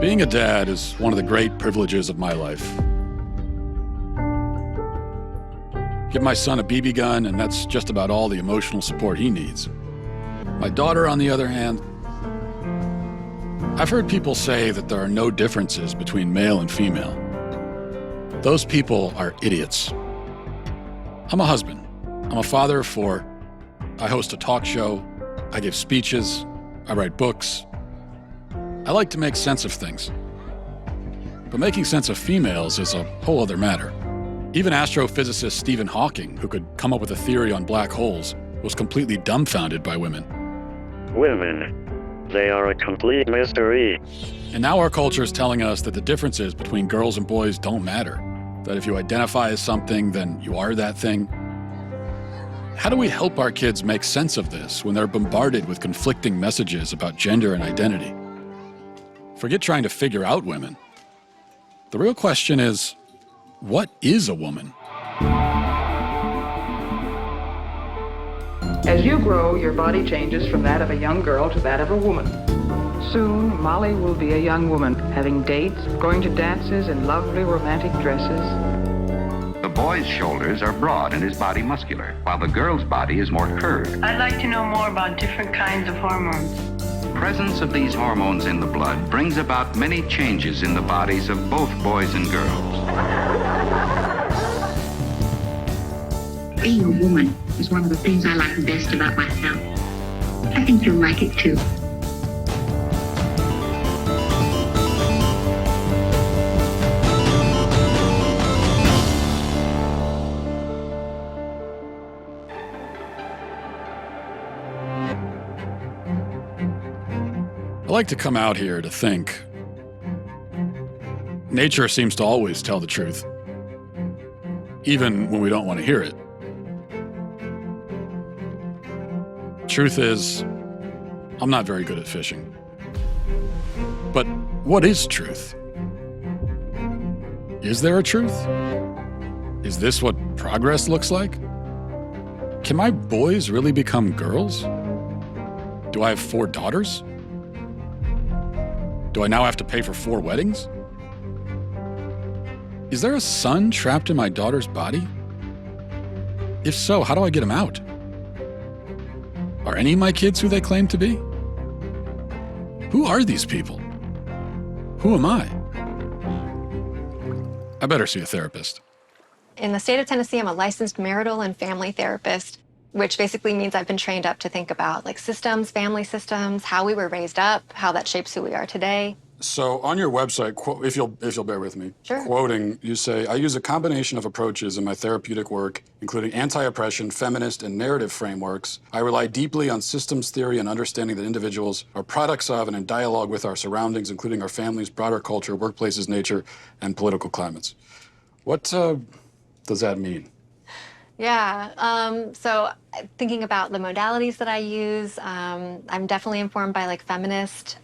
Being a dad is one of the great privileges of my life. Give my son a BB gun, and that's just about all the emotional support he needs. My daughter, on the other hand, I've heard people say that there are no differences between male and female. Those people are idiots. I'm a husband. I'm a father of 4. I host a talk show. I give speeches. I write books. I like to make sense of things. But making sense of females is a whole other matter. Even astrophysicist Stephen Hawking, who could come up with a theory on black holes, was completely dumbfounded by women. Women. They are a complete mystery. And now our culture is telling us that the differences between girls and boys don't matter. That if you identify as something, then you are that thing. How do we help our kids make sense of this when they're bombarded with conflicting messages about gender and identity? Forget trying to figure out women. The real question is, what is a woman? As you grow, your body changes from that of a young girl to that of a woman. Soon, Molly will be a young woman, having dates, going to dances in lovely romantic dresses. The boy's shoulders are broad and his body muscular, while the girl's body is more curved. I'd like to know more about different kinds of hormones. The presence of these hormones in the blood brings about many changes in the bodies of both boys and girls. Being a woman is one of the things I like best about myself. I think you'll like it too. I like to come out here to think. Nature seems to always tell the truth, even when we don't want to hear it. Truth is, I'm not very good at fishing. But what is truth? Is there a truth? Is this what progress looks like? Can my boys really become girls? Do I have 4 daughters? Do I now have to pay for 4 weddings? Is there a son trapped in my daughter's body? If so, how do I get him out? Are any of my kids who they claim to be? Who are these people? Who am I? I better see a therapist. In the state of Tennessee, I'm a licensed marital and family therapist, which basically means I've been trained up to think about like systems, family systems, how we were raised up, how that shapes who we are today. So on your website, if you'll bear with me, Sure. Quoting, you say, I use a combination of approaches in my therapeutic work, including anti-oppression, feminist, and narrative frameworks. I rely deeply on systems theory and understanding that individuals are products of and in dialogue with our surroundings, including our families, broader culture, workplaces, nature, and political climates. What does that mean? Yeah, so thinking about the modalities that I use, I'm definitely informed by like feminist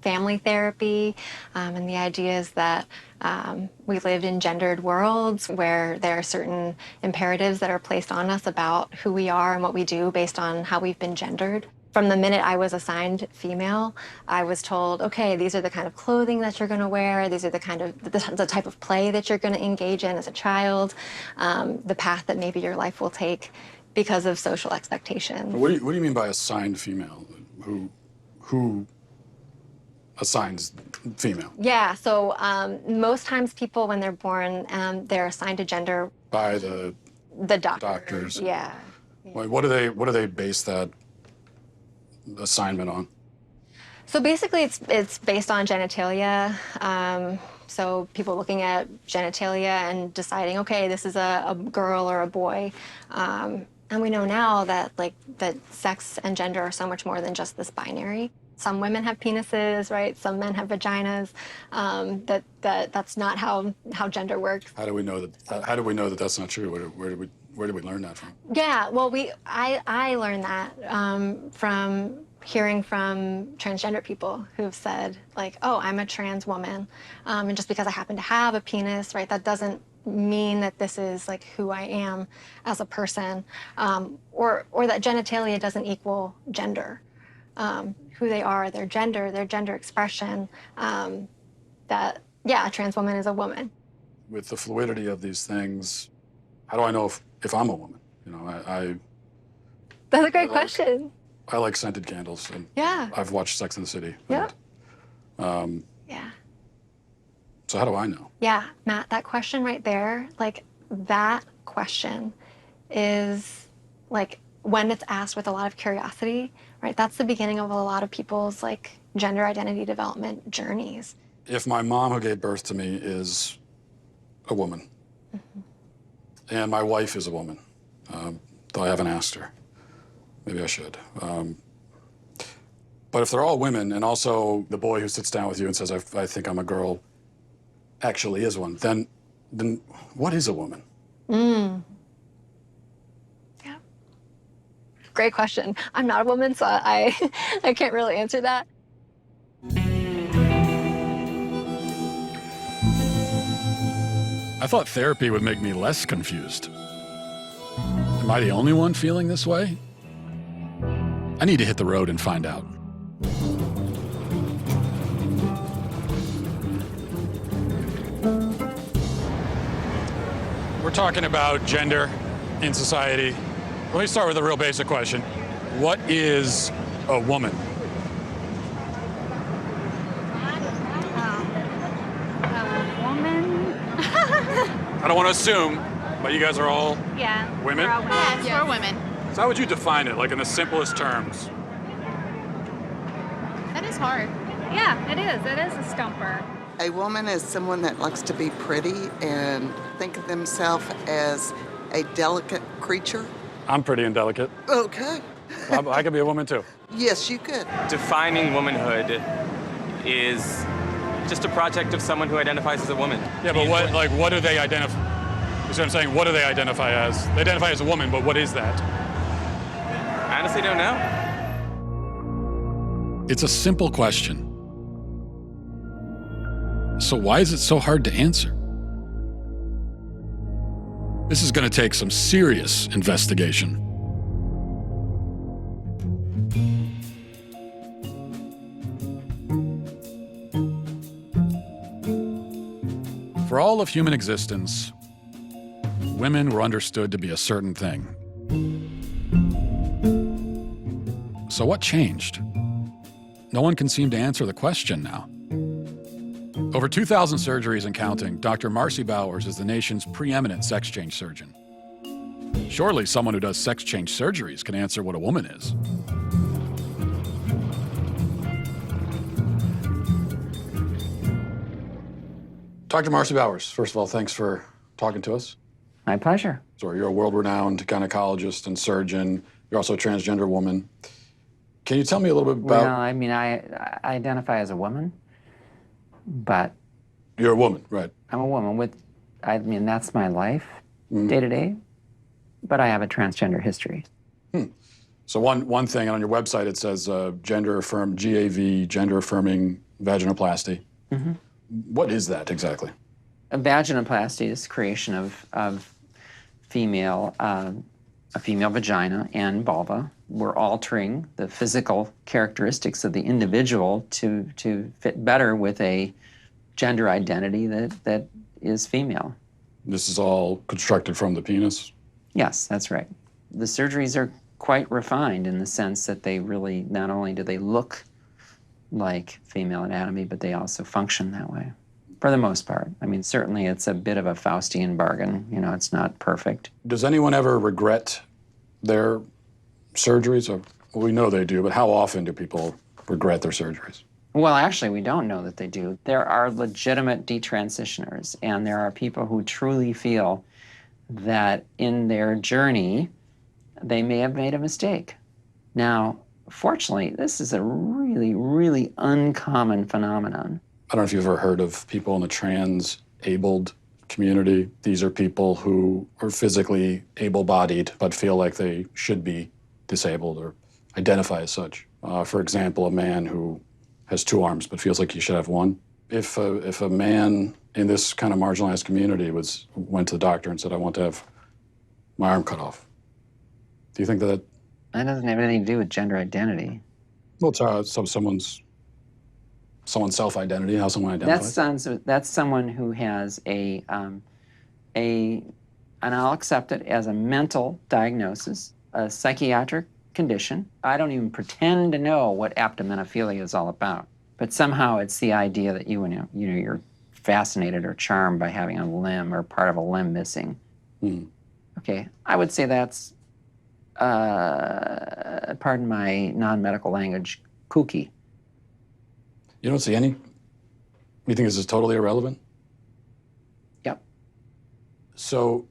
family therapy, and the idea is that we live in gendered worlds where there are certain imperatives that are placed on us about who we are and what we do based on how we've been gendered. From the minute I was assigned female, I was told, okay, these are the kind of clothing that you're gonna wear, these are the kind of, the type of play that you're gonna engage in as a child, the path that maybe your life will take because of social expectations. What do you mean by assigned female? Who assigns female? Yeah, so most times people, when they're born, they're assigned a gender By the doctors. Yeah. Like, what do they base that assignment on? So basically, it's based on genitalia. So people looking at genitalia and deciding, okay, this is a girl or a boy. And we know now that that sex and gender are so much more than just this binary. Some women have penises, right? Some men have vaginas. That's not how gender works. How do we know that? How do we know that that's not true? Where did we learn that from? Yeah, well, I learned that from hearing from transgender people who've said, like, oh, I'm a trans woman, and just because I happen to have a penis, right, that doesn't mean that this is like who I am as a person, or that genitalia doesn't equal gender. Who they are, their gender expression, that, yeah, a trans woman is a woman. With the fluidity of these things, how do I know if I'm a woman? You know, That's a great question. I like scented candles, and Yeah. I've watched Sex and the City. Yeah. And, Yeah. so how do I know? Yeah, Matt, that question right there, like that question is like when it's asked with a lot of curiosity, right? That's the beginning of a lot of people's like gender identity development journeys. If my mom who gave birth to me is a woman, and my wife is a woman, though I haven't asked her, maybe I should. But if they're all women, and also the boy who sits down with you and says, I think I'm a girl, actually is one, then what is a woman? Yeah. Great question. I'm not a woman, so I can't really answer that. I thought therapy would make me less confused. Am I the only one feeling this way? I need to hit the road and find out. We're talking about gender in society. Let me start with a real basic question. What is a woman? I don't want to assume, but you guys are all women? We're all women. Yes, we're women. So how would you define it, like in the simplest terms? That is hard. Yeah, it is. It is a stumper. A woman is someone that likes to be pretty and think of themselves as a delicate creature. I'm pretty and delicate. Okay. I could be a woman too. Yes, you could. Defining womanhood is just a project of someone who identifies as a woman. Yeah, but what do they identify? You see what I'm saying? What do they identify as? They identify as a woman, but what is that? I honestly don't know. It's a simple question. So why is it so hard to answer? This is going to take some serious investigation. For all of human existence, women were understood to be a certain thing. So what changed? No one can seem to answer the question now. Over 2,000 surgeries and counting, Dr. Marcy Bowers is the nation's preeminent sex change surgeon. Surely someone who does sex change surgeries can answer what a woman is. Dr. Marcy Bowers, first of all, thanks for talking to us. My pleasure. So you're a world-renowned gynecologist and surgeon. You're also a transgender woman. Can you tell me a little bit about... Well, I mean, I identify as a woman, but... You're a woman, right. I'm a woman with, I mean, that's my life, day to day, but I have a transgender history. So one thing on your website, it says gender-affirmed, GAV, gender-affirming vaginoplasty. What is that exactly? A vaginoplasty is creation of female, a female vagina and vulva. We're altering the physical characteristics of the individual to fit better with a gender identity that is female. This is all constructed from the penis? Yes, that's right. The surgeries are quite refined in the sense that they really, not only do they look like female anatomy, but they also function that way, for the most part. I mean, certainly it's a bit of a Faustian bargain. You know, it's not perfect. Does anyone ever regret their surgeries? Or, well, we know they do, but how often do people regret their surgeries? Well, actually, we don't know that they do. There are legitimate detransitioners, and there are people who truly feel that in their journey, they may have made a mistake. Now, fortunately, this is a really, really uncommon phenomenon. I don't know if you've ever heard of people in the trans-abled community. These are people who are physically able-bodied but feel like they should be disabled or identify as such. For example, a man who has 2 arms but feels like he should have 1. If a man in this kind of marginalized community went to the doctor and said, I want to have my arm cut off, do you think that... That doesn't have anything to do with gender identity. Well, it's someone's someone's self-identity, how someone identifies? That's someone who has and I'll accept it as a mental diagnosis, a psychiatric condition. I don't even pretend to know what aptomenophilia is all about, but somehow it's the idea that you're fascinated or charmed by having a limb or part of a limb missing. Okay, I would say that's, pardon my non-medical language, kooky. You don't see any? You think this is totally irrelevant? Yep. So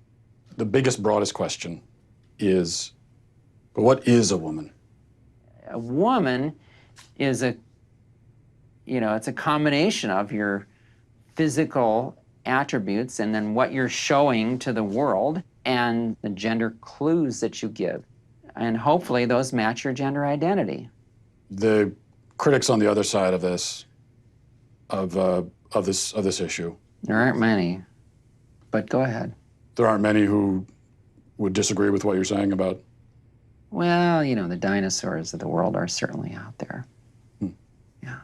the biggest, broadest question is, what is a woman? A woman is it's a combination of your physical attributes and then what you're showing to the world and the gender clues that you give. And hopefully those match your gender identity. The critics on the other side of this, of this issue. There aren't many, but go ahead. There aren't many who would disagree with what you're saying about? Well, the dinosaurs of the world are certainly out there. Yeah.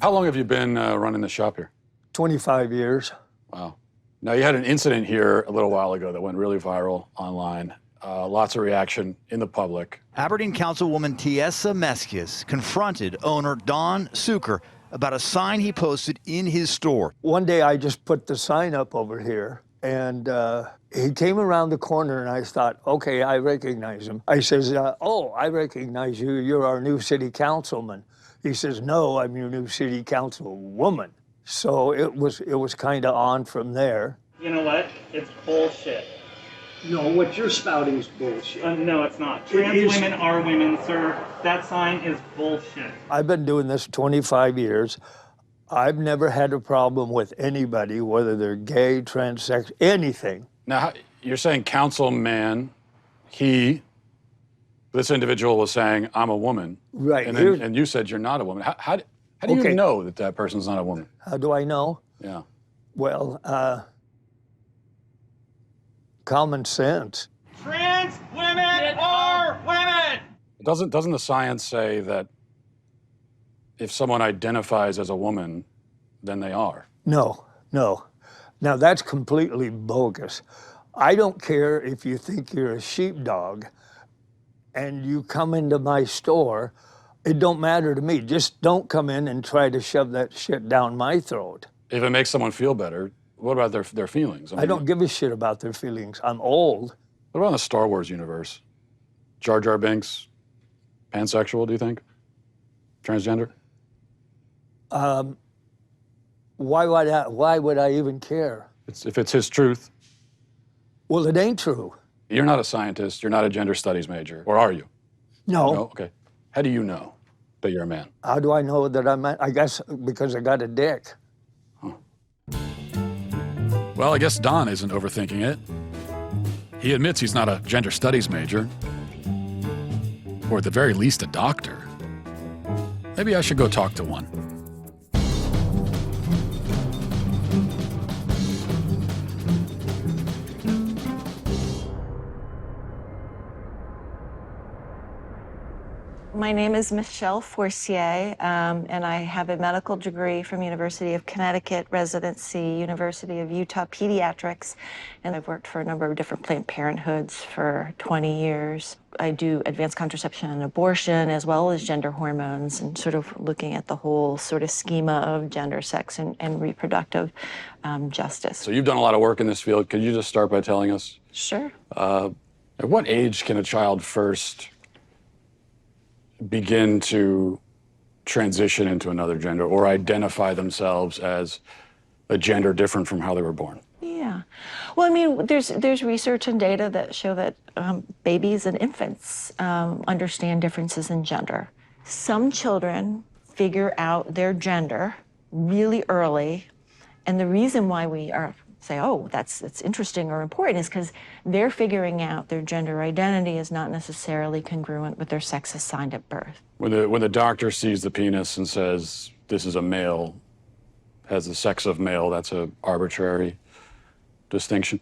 How long have you been running the shop here? 25 years. Wow. Now, you had an incident here a little while ago that went really viral online. Lots of reaction in the public. Aberdeen Councilwoman Tiesa Meskias confronted owner Don Suker about a sign he posted in his store. One day I just put the sign up over here, and he came around the corner, and I thought, okay, I recognize him. I says, oh, I recognize you. You're our new city councilman. He says, no, I'm your new city councilwoman. So it was kind of on from there. You know what? It's bullshit. No, what you're spouting is bullshit. No, it's not. Trans women are women, sir. That sign is bullshit. I've been doing this 25 years. I've never had a problem with anybody, whether they're gay, transsexual, anything. Now, you're saying councilman, this individual was saying, I'm a woman. Right. And you said you're not a woman. How do you know that person's not a woman? How do I know? Yeah. Well, common sense. Trans women are women! Doesn't the science say that if someone identifies as a woman, then they are? No. Now, that's completely bogus. I don't care if you think you're a sheepdog and you come into my store. It don't matter to me. Just don't come in and try to shove that shit down my throat. If it makes someone feel better, what about their feelings? I don't give a shit about their feelings. I'm old. What about in the Star Wars universe? Jar Jar Binks, pansexual, do you think? Transgender? Why would I even care? If it's his truth. Well, it ain't true. You're not a scientist. You're not a gender studies major. Or are you? No. No? Okay. How do you know that you're a man? How do I know that I'm a, I guess because I got a dick. Huh. Well, I guess Don isn't overthinking it. He admits he's not a gender studies major. Or at the very least, a doctor. Maybe I should go talk to one. My name is Michelle Forcier, and I have a medical degree from University of Connecticut, residency, University of Utah Pediatrics, and I've worked for a number of different Planned Parenthoods for 20 years. I do advanced contraception and abortion, as well as gender hormones, and sort of looking at the whole sort of schema of gender, sex, and reproductive justice. So you've done a lot of work in this field. Could you just start by telling us? Sure. At what age can a child first begin to transition into another gender or identify themselves as a gender different from how they were born? Yeah. Well, I mean, there's research and data that show that babies and infants understand differences in gender. Some children figure out their gender really early, and the reason why we say, oh, that's interesting or important is because they're figuring out their gender identity is not necessarily congruent with their sex assigned at birth. When the doctor sees the penis and says, this is a male, has the sex of male, that's an arbitrary distinction?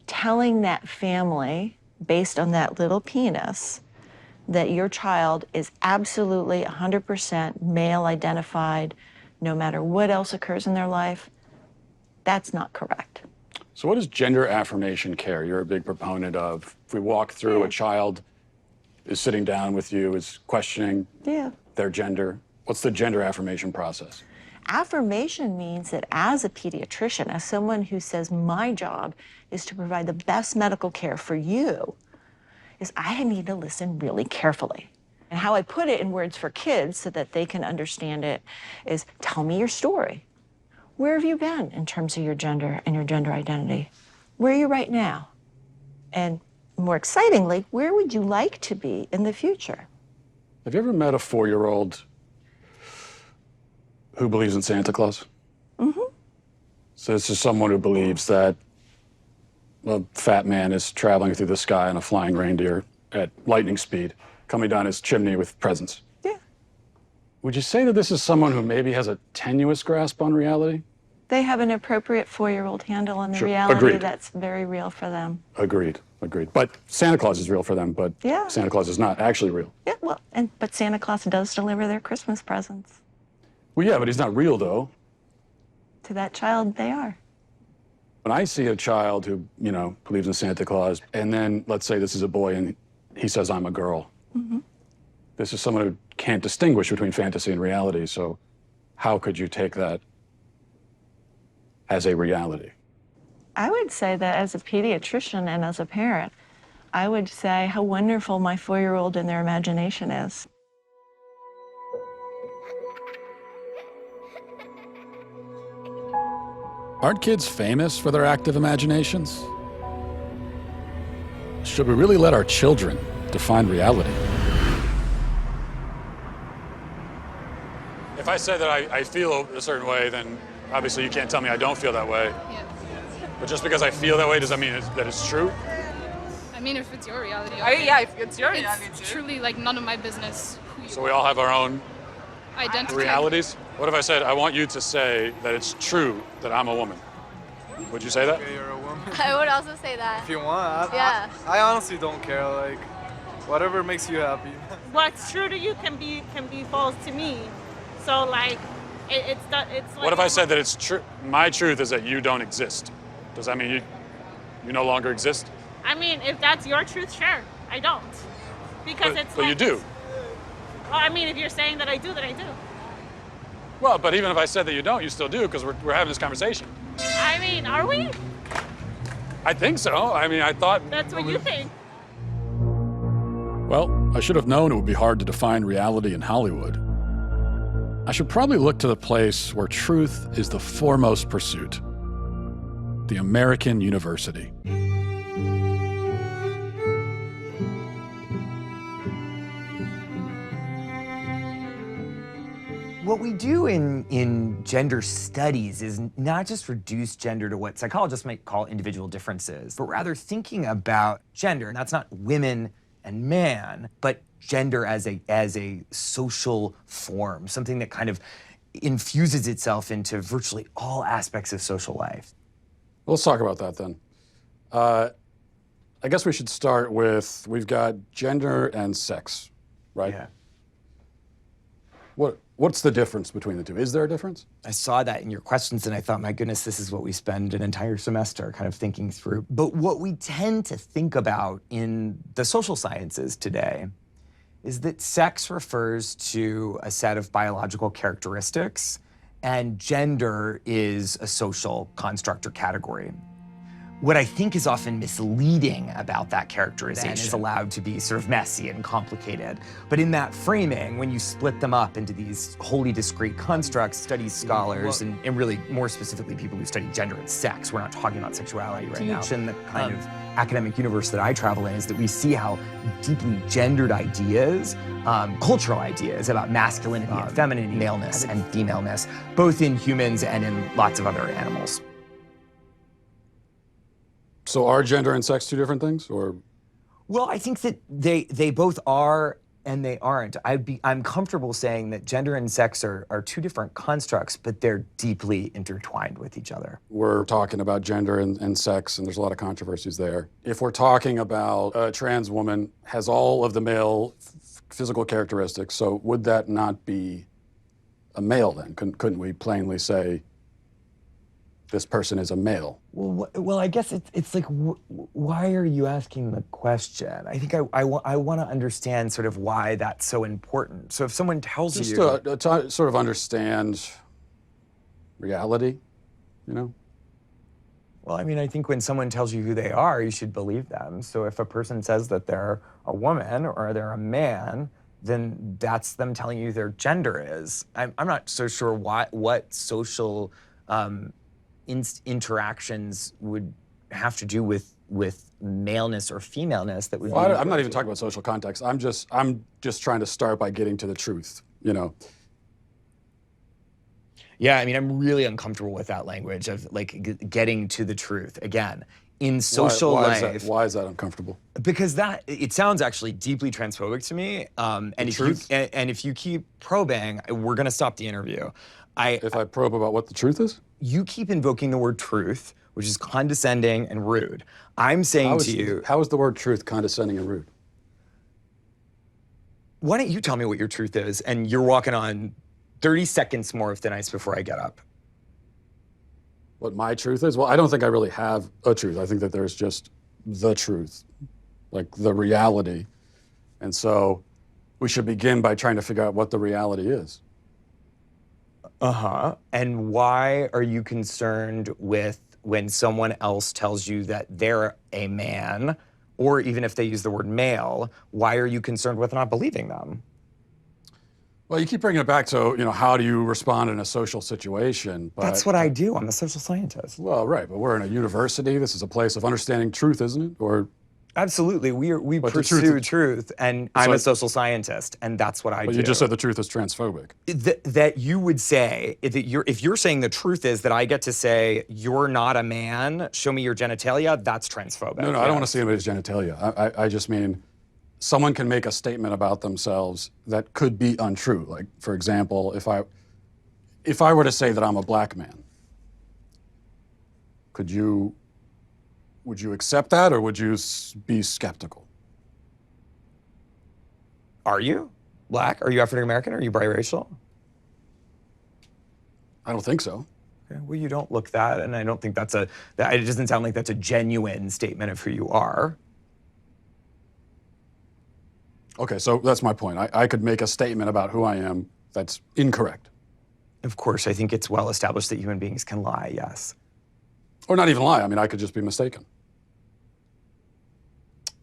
Telling that family based on that little penis, that your child is absolutely 100% male identified, no matter what else occurs in their life, that's not correct. So what does gender affirmation care? You're a big proponent of, if we walk through, a child is sitting down with you, is questioning their gender. What's the gender affirmation process? Affirmation means that as a pediatrician, as someone who says my job is to provide the best medical care for you, is I need to listen really carefully. And how I put it in words for kids so that they can understand it is, tell me your story. Where have you been in terms of your gender and your gender identity? Where are you right now? And more excitingly, where would you like to be in the future? Have you ever met a 4-year-old who believes in Santa Claus? Mm-hmm. So this is someone who believes that a fat man is traveling through the sky on a flying reindeer at lightning speed, coming down his chimney with presents. Yeah. Would you say that this is someone who maybe has a tenuous grasp on reality? They have an appropriate 4-year-old handle on the Sure. reality Agreed. that's very real for them. Agreed. But Santa Claus is real for them, but Yeah. Santa Claus is not actually real. Yeah, well, but Santa Claus does deliver their Christmas presents. Well, yeah, but he's not real, though. To that child, they are. When I see a child who, believes in Santa Claus, and then let's say this is a boy and he says, I'm a girl. Mm-hmm. This is someone who can't distinguish between fantasy and reality, so how could you take that as a reality? I would say that as a pediatrician and as a parent, I would say how wonderful my 4-year-old and their imagination is. Aren't kids famous for their active imaginations? Should we really let our children define reality? If I say that I feel a certain way, then obviously you can't tell me I don't feel that way. Yeah. But just because I feel that way, does that mean that it's true? I mean, if it's your reality. Yeah, if it's your reality too. It's truly like none of my business. So we all have our own Identity. realities? What if I said, I want you to say that it's true that I'm a woman? Would you say that? Okay, you're a woman. I would also say that. If you want. Yeah. I honestly don't care. Like, whatever makes you happy. What's true to you can be false to me. So like, it's like. What if I said that it's true? My truth is that you don't exist. Does that mean you no longer exist? I mean, if that's your truth, sure. I don't, because it's. But like, you do. Well, I mean, if you're saying that I do, then I do. Well, but even if I said that you don't, you still do, because we're having this conversation. I mean, are we? I think so. I mean, I thought. That's what you think. Well, I should have known it would be hard to define reality in Hollywood. I should probably look to the place where truth is the foremost pursuit, the American University. What we do in gender studies is not just reduce gender to what psychologists might call individual differences, but rather thinking about gender, and that's not women and man, but gender as a social form, something that kind of infuses itself into virtually all aspects of social life. Let's talk about that then. I guess we should start with, we've got gender and sex, right? Yeah. What's the difference between the two? Is there a difference? I saw that in your questions and I thought, my goodness, this is what we spend an entire semester kind of thinking through. But what we tend to think about in the social sciences today is that sex refers to a set of biological characteristics and gender is a social construct or category. What I think is often misleading about that characterization is allowed to be sort of messy and complicated. But in that framing, when you split them up into these wholly discrete constructs, studies scholars, and really more specifically people who study gender and sex, we're not talking about sexuality right now. And the kind of academic universe that I travel in is that we see how deeply gendered ideas, cultural ideas about masculinity and femininity, maleness and femaleness, both in humans and in lots of other animals. So are gender and sex two different things, or? Well, I think that they both are And they aren't. I'm comfortable saying that gender and sex are two different constructs, but they're deeply intertwined with each other. We're talking about gender and sex, and there's a lot of controversies there. If we're talking about a trans woman has all of the male physical characteristics, so would that not be a male then? Couldn't we plainly say this person is a male? Well, I guess it's like, why are you asking the question? I think I want to understand sort of why that's so important. So if someone tells you... Just to sort of understand reality, you know? Well, I mean, I think when someone tells you who they are, you should believe them. So if a person says that they're a woman or they're a man, then that's them telling you their gender is. I'm not so sure what social interactions would have to do with maleness or femaleness that would. Well, I'm not even talking about social context. I'm just trying to start by getting to the truth, you know. Yeah, I mean, I'm really uncomfortable with that language of like getting to the truth. Again, in social life. Why is that uncomfortable? Because it sounds actually deeply transphobic to me. And if you keep probing, we're gonna stop the interview. If I probe about what the truth is? You keep invoking the word truth, which is condescending and rude. I'm saying to you... How is the word truth condescending and rude? Why don't you tell me what your truth is, and you're walking on 30 seconds more of thin ice before I get up. What my truth is? Well, I don't think I really have a truth. I think that there's just the truth, like the reality. And so we should begin by trying to figure out what the reality is. Uh-huh. And why are you concerned with when someone else tells you that they're a man, or even if they use the word male, why are you concerned with not believing them? Well, you keep bringing it back to, you know, how do you respond in a social situation? But, that's what I do. I'm a social scientist. Well, right, but we're in a university. This is a place of understanding truth, isn't it? Or absolutely, we pursue truth, and I'm a social scientist, and that's what I do. But you just said the truth is transphobic. That you would say, if you're saying the truth is that I get to say, you're not a man, show me your genitalia, that's transphobic. No, I don't want to see anybody's genitalia. I just mean, someone can make a statement about themselves that could be untrue. Like, for example, if I were to say that I'm a black man, would you accept that, or would you be skeptical? Are you black? Are you African American? Are you biracial? I don't think so. Okay, well, you don't look that, and I don't think it doesn't sound like that's a genuine statement of who you are. Okay, so that's my point. I could make a statement about who I am that's incorrect. Of course, I think it's well established that human beings can lie, yes. Or not even lie. I mean, I could just be mistaken.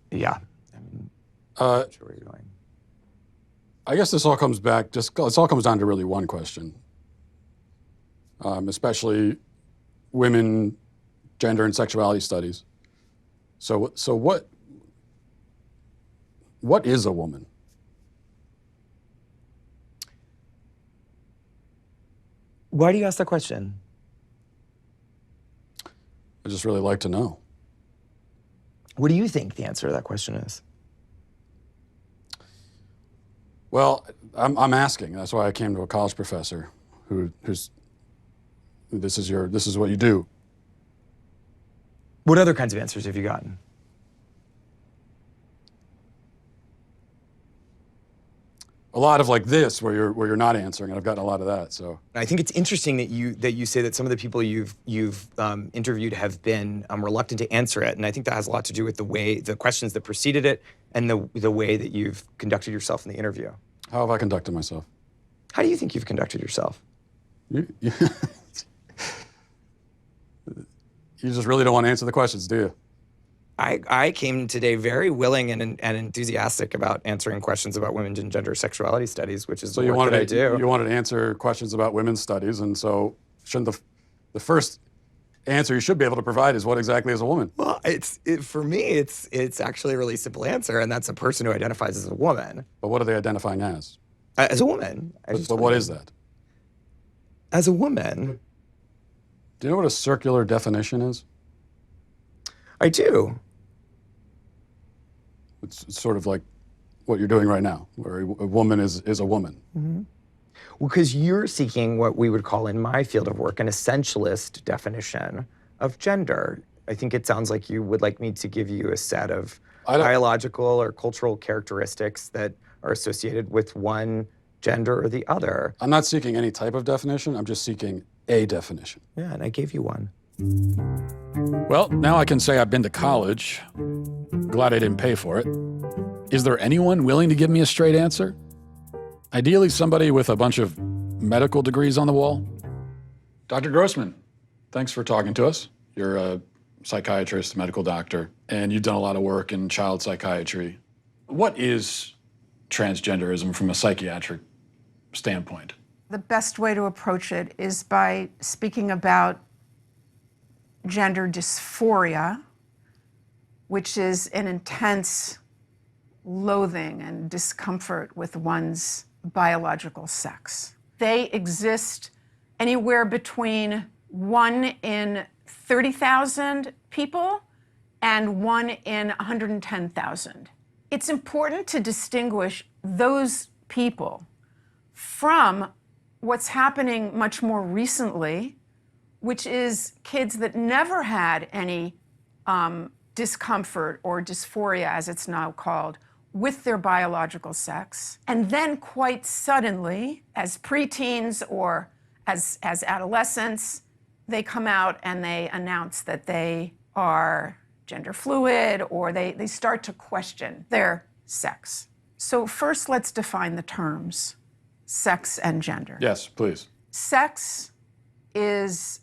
Yeah. I'm not sure where you're going. I guess this all comes back, this all comes down to really one question. Especially women, gender and sexuality studies. So what is a woman? Why do you ask that question? I just really like to know. What do you think the answer to that question is? Well, I'm asking. That's why I came to a college professor who's this is what you do. What other kinds of answers have you gotten? A lot of like this, where you're not answering, and I've gotten a lot of that. So I think it's interesting that you say that some of the people you've interviewed have been reluctant to answer it, and I think that has a lot to do with the questions that preceded it, and the way that you've conducted yourself in the interview. How have I conducted myself? How do you think you've conducted yourself? You just really don't want to answer the questions, do you? I came today very willing and enthusiastic about answering questions about women's and gender sexuality studies, which is the work that I do. You wanted to answer questions about women's studies, and so shouldn't the first answer you should be able to provide is what exactly is a woman? Well, for me, it's actually a really simple answer, and that's a person who identifies as a woman. But what are they identifying as? As a woman. But what is that? As a woman. Do you know what a circular definition is? I do. It's sort of like what you're doing right now, where a woman is a woman. Mm-hmm. Well, because you're seeking what we would call in my field of work an essentialist definition of gender. I think it sounds like you would like me to give you a set of biological or cultural characteristics that are associated with one gender or the other. I'm not seeking any type of definition, I'm just seeking a definition. Yeah, and I gave you one. Well, now I can say I've been to college. Glad I didn't pay for it. Is there anyone willing to give me a straight answer? Ideally, somebody with a bunch of medical degrees on the wall. Dr. Grossman, thanks for talking to us. You're a psychiatrist, medical doctor, and you've done a lot of work in child psychiatry. What is transgenderism from a psychiatric standpoint? The best way to approach it is by speaking about gender dysphoria, which is an intense loathing and discomfort with one's biological sex. They exist anywhere between 1 in 30,000 people and 1 in 110,000. It's important to distinguish those people from what's happening much more recently, which is kids that never had any discomfort or dysphoria, as it's now called, with their biological sex. And then quite suddenly, as preteens or as adolescents, they come out and they announce that they are gender fluid, or they start to question their sex. So first, let's define the terms, sex and gender. Yes, please. Sex is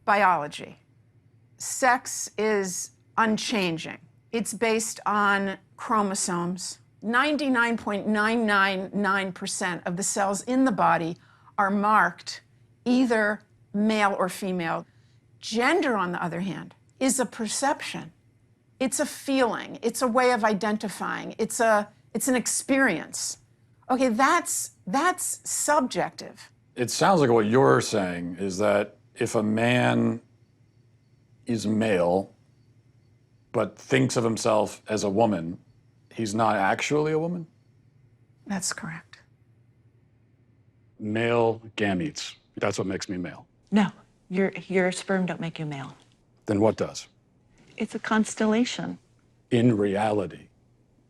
biology. Sex is unchanging. It's based on chromosomes. 99.999% of the cells in the body are marked either male or female. Gender, on the other hand, is a perception. It's a feeling. It's a way of identifying. It's an experience. Okay, that's subjective. It sounds like what you're saying is that if a man is male but thinks of himself as a woman, he's not actually a woman? That's correct. Male gametes. That's what makes me male. No, your sperm don't make you male. Then what does? It's a constellation. In reality,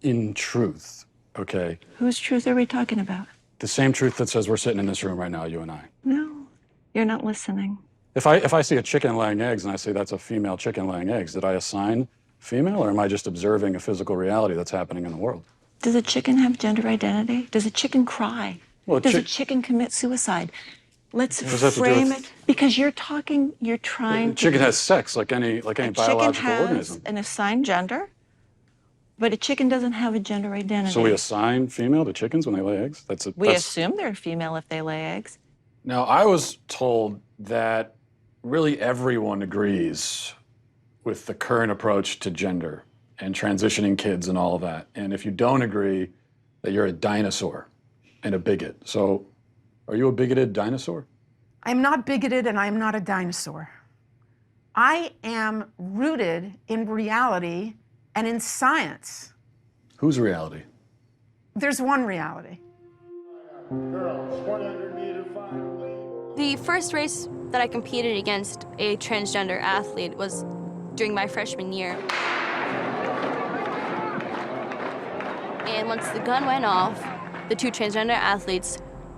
in truth, okay? Whose truth are we talking about? The same truth that says we're sitting in this room right now, you and I. No, you're not listening. If I see a chicken laying eggs and I say that's a female chicken laying eggs, did I assign female, or am I just observing a physical reality that's happening in the world? Does a chicken have gender identity? Does a chicken cry? Well, Does a chicken commit suicide? Let's What does that have to do frame with- it, because you're trying The chicken has sex like any biological chicken has organism. an assigned gender, but a chicken doesn't have a gender identity. So we assign female to chickens when they lay eggs? We assume they're female if they lay eggs. Now, I was told that really everyone agrees with the current approach to gender and transitioning kids and all of that. And if you don't agree, that you're a dinosaur and a bigot. So are you a bigoted dinosaur? I'm not bigoted and I'm not a dinosaur. I am rooted in reality and in science. Whose reality? There's one reality. The first race that I competed against a transgender athlete was during my freshman year. And once the gun went off, the two transgender athletes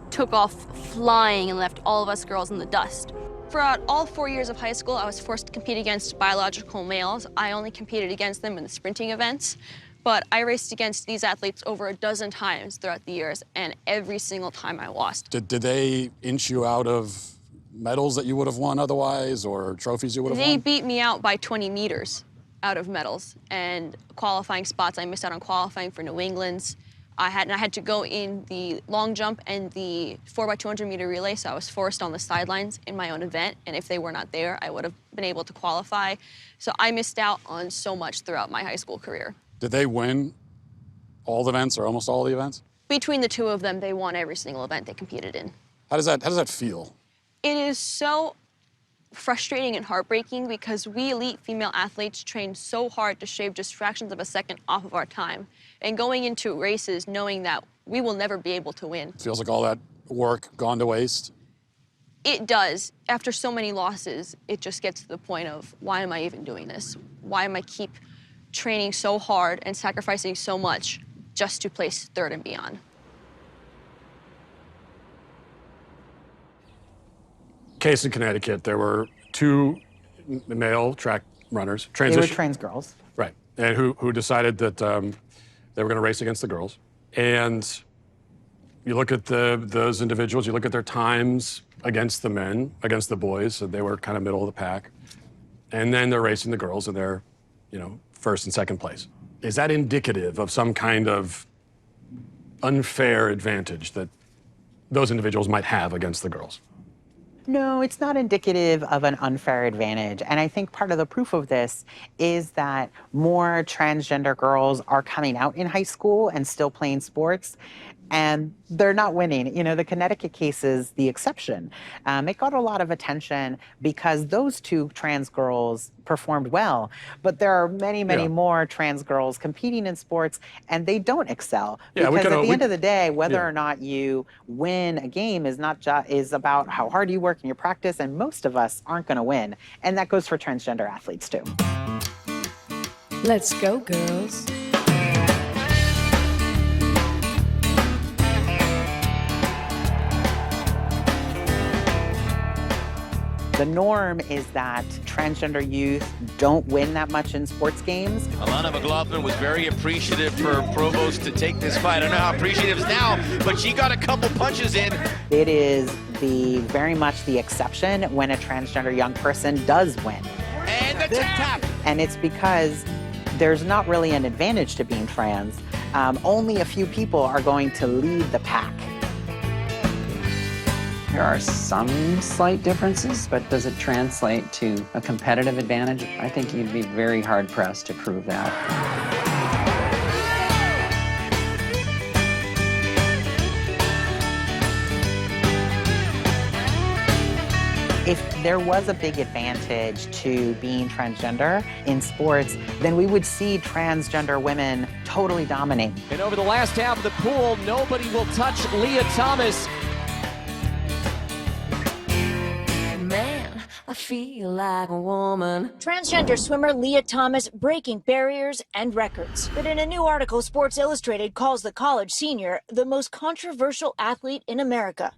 took off flying and left all of us girls in the dust. Throughout all 4 years of high school, I was forced to compete against biological males. I only competed against them in the sprinting events, but I raced against these athletes over a dozen times throughout the years, and every single time I lost. Did they inch you out of medals that you would have won otherwise, or trophies you would have They won? beat me out by 20 meters out of medals, and qualifying spots, I missed out on qualifying for New England's. I had to go in the long jump and the 4x200 meter relay, so I was forced on the sidelines in my own event, and if they were not there, I would have been able to qualify. So I missed out on so much throughout my high school career. Did they win all the events or almost all the events? Between the two of them, they won every single event they competed in. How does that feel? It is so frustrating and heartbreaking because we elite female athletes train so hard to shave just fractions of a second off of our time. And going into races knowing that we will never be able to win. Feels like all that work gone to waste. It does. After so many losses, it just gets to the point of, why am I even doing this? Why am I keep training so hard and sacrificing so much just to place third and beyond? Case in Connecticut, there were 2 male track runners. They were trans girls. Right, and who decided that they were going to race against the girls. And you look at those individuals, you look at their times against the men, against the boys, so they were kind of middle of the pack. And then they're racing the girls, and they're, first and second place. Is that indicative of some kind of unfair advantage that those individuals might have against the girls? No, it's not indicative of an unfair advantage. And I think part of the proof of this is that more transgender girls are coming out in high school and still playing sports. And they're not winning. The Connecticut case is the exception. It got a lot of attention because those 2 trans girls performed well. But there are many, many more trans girls competing in sports, and they don't excel. Because at the end of the day, whether or not you win a game is about how hard you work in your practice, and most of us aren't going to win. And that goes for transgender athletes, too. Let's go, girls. The norm is that transgender youth don't win that much in sports games. Alana McLaughlin was very appreciative for Provost to take this fight. I don't know how appreciative is now, but she got a couple punches in. It is very much the exception when a transgender young person does win. And the tap! And it's because there's not really an advantage to being trans. Only a few people are going to lead the pack. There are some slight differences, but does it translate to a competitive advantage? I think you'd be very hard-pressed to prove that. If there was a big advantage to being transgender in sports, then we would see transgender women totally dominate. And over the last half of the pool, nobody will touch Leah Thomas. Man, I feel like a woman. Transgender swimmer Leah Thomas breaking barriers and records. But in a new article, Sports Illustrated calls the college senior the most controversial athlete in America.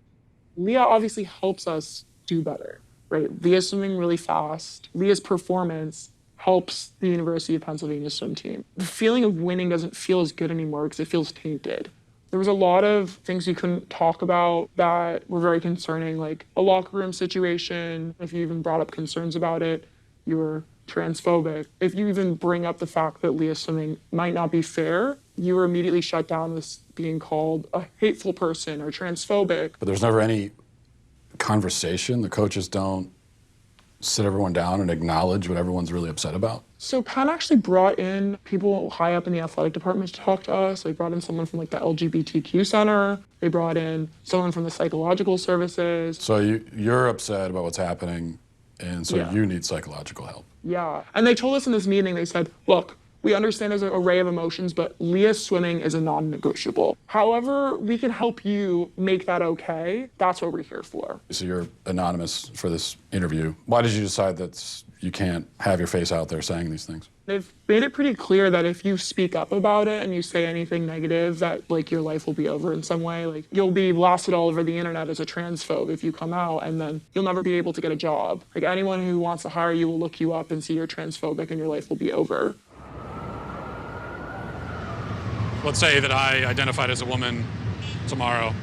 Leah obviously helps us do better, right? Leah's swimming really fast. Leah's performance helps the University of Pennsylvania swim team. The feeling of winning doesn't feel as good anymore because it feels tainted. There was a lot of things you couldn't talk about that were very concerning, like a locker room situation. If you even brought up concerns about it, you were transphobic. If you even bring up the fact that Leah's swimming might not be fair, you were immediately shut down as being called a hateful person or transphobic. But there's never any conversation. The coaches don't sit everyone down and acknowledge what everyone's really upset about. So Penn actually brought in people high up in the athletic department to talk to us. They brought in someone from like the LGBTQ center. They brought in someone from the psychological services. So you're upset about what's happening, and so you need psychological help. Yeah, and they told us in this meeting, they said, look, we understand there's an array of emotions, but Leah's swimming is a non-negotiable. However, we can help you make that okay. That's what we're here for. So you're anonymous for this interview. Why did you decide that you can't have your face out there saying these things? They've made it pretty clear that if you speak up about it and you say anything negative, that like your life will be over in some way. Like you'll be blasted all over the internet as a transphobe if you come out, and then you'll never be able to get a job. Like anyone who wants to hire you will look you up and see you're transphobic and your life will be over. Let's say that I identified as a woman tomorrow,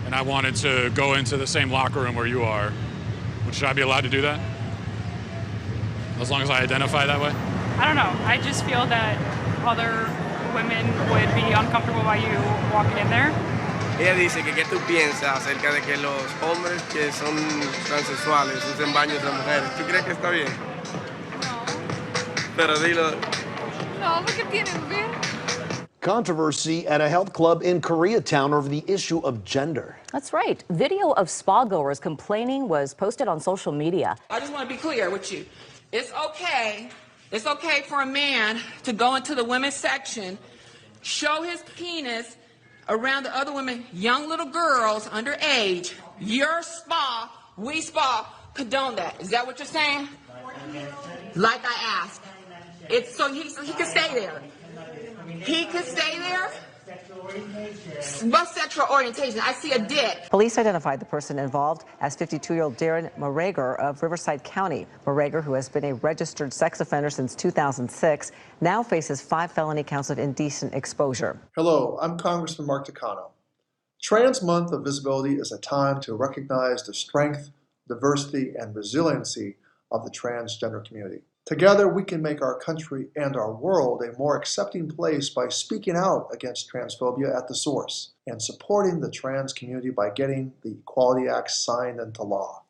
and I wanted to go into the same locker room where you are. Should I be allowed to do that? As long as I identify that way? I don't know. I just feel that other women would be uncomfortable by you walking in there. Ella dice que qué tú piensas acerca de que los hombres que son transexuales usen baños de mujeres. ¿Tú crees que está bien? No. Pero dilo. No, porque tienen ver. Controversy at a health club in Koreatown over the issue of gender. That's right. Video of spa goers complaining was posted on social media. I just want to be clear with you. It's okay for a man to go into the women's section, show his penis around the other women, young little girls underage. Your spa, we spa, condone that. Is that what you're saying? Like I asked. It's so he can stay there. He could stay there? What sexual orientation? I see a dick. Police identified the person involved as 52-year-old Darren Morager of Riverside County. Morager, who has been a registered sex offender since 2006, now faces 5 felony counts of indecent exposure. Hello, I'm Congressman Mark Takano. Trans Month of Visibility is a time to recognize the strength, diversity, and resiliency of the transgender community. Together, we can make our country and our world a more accepting place by speaking out against transphobia at the source and supporting the trans community by getting the Equality Act signed into law.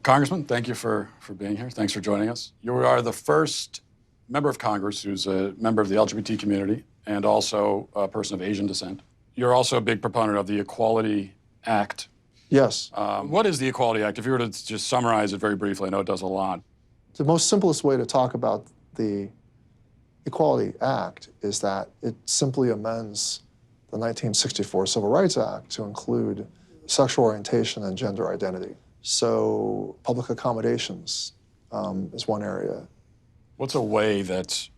Congressman, thank you for being here. Thanks for joining us. You are the first member of Congress who's a member of the LGBT community and also a person of Asian descent. You're also a big proponent of the Equality Act. Yes. What is the Equality Act? If you were to just summarize it very briefly, I know it does a lot. The most simplest way to talk about the Equality Act is that it simply amends the 1964 Civil Rights Act to include sexual orientation and gender identity. So public accommodations is one area. What's a way that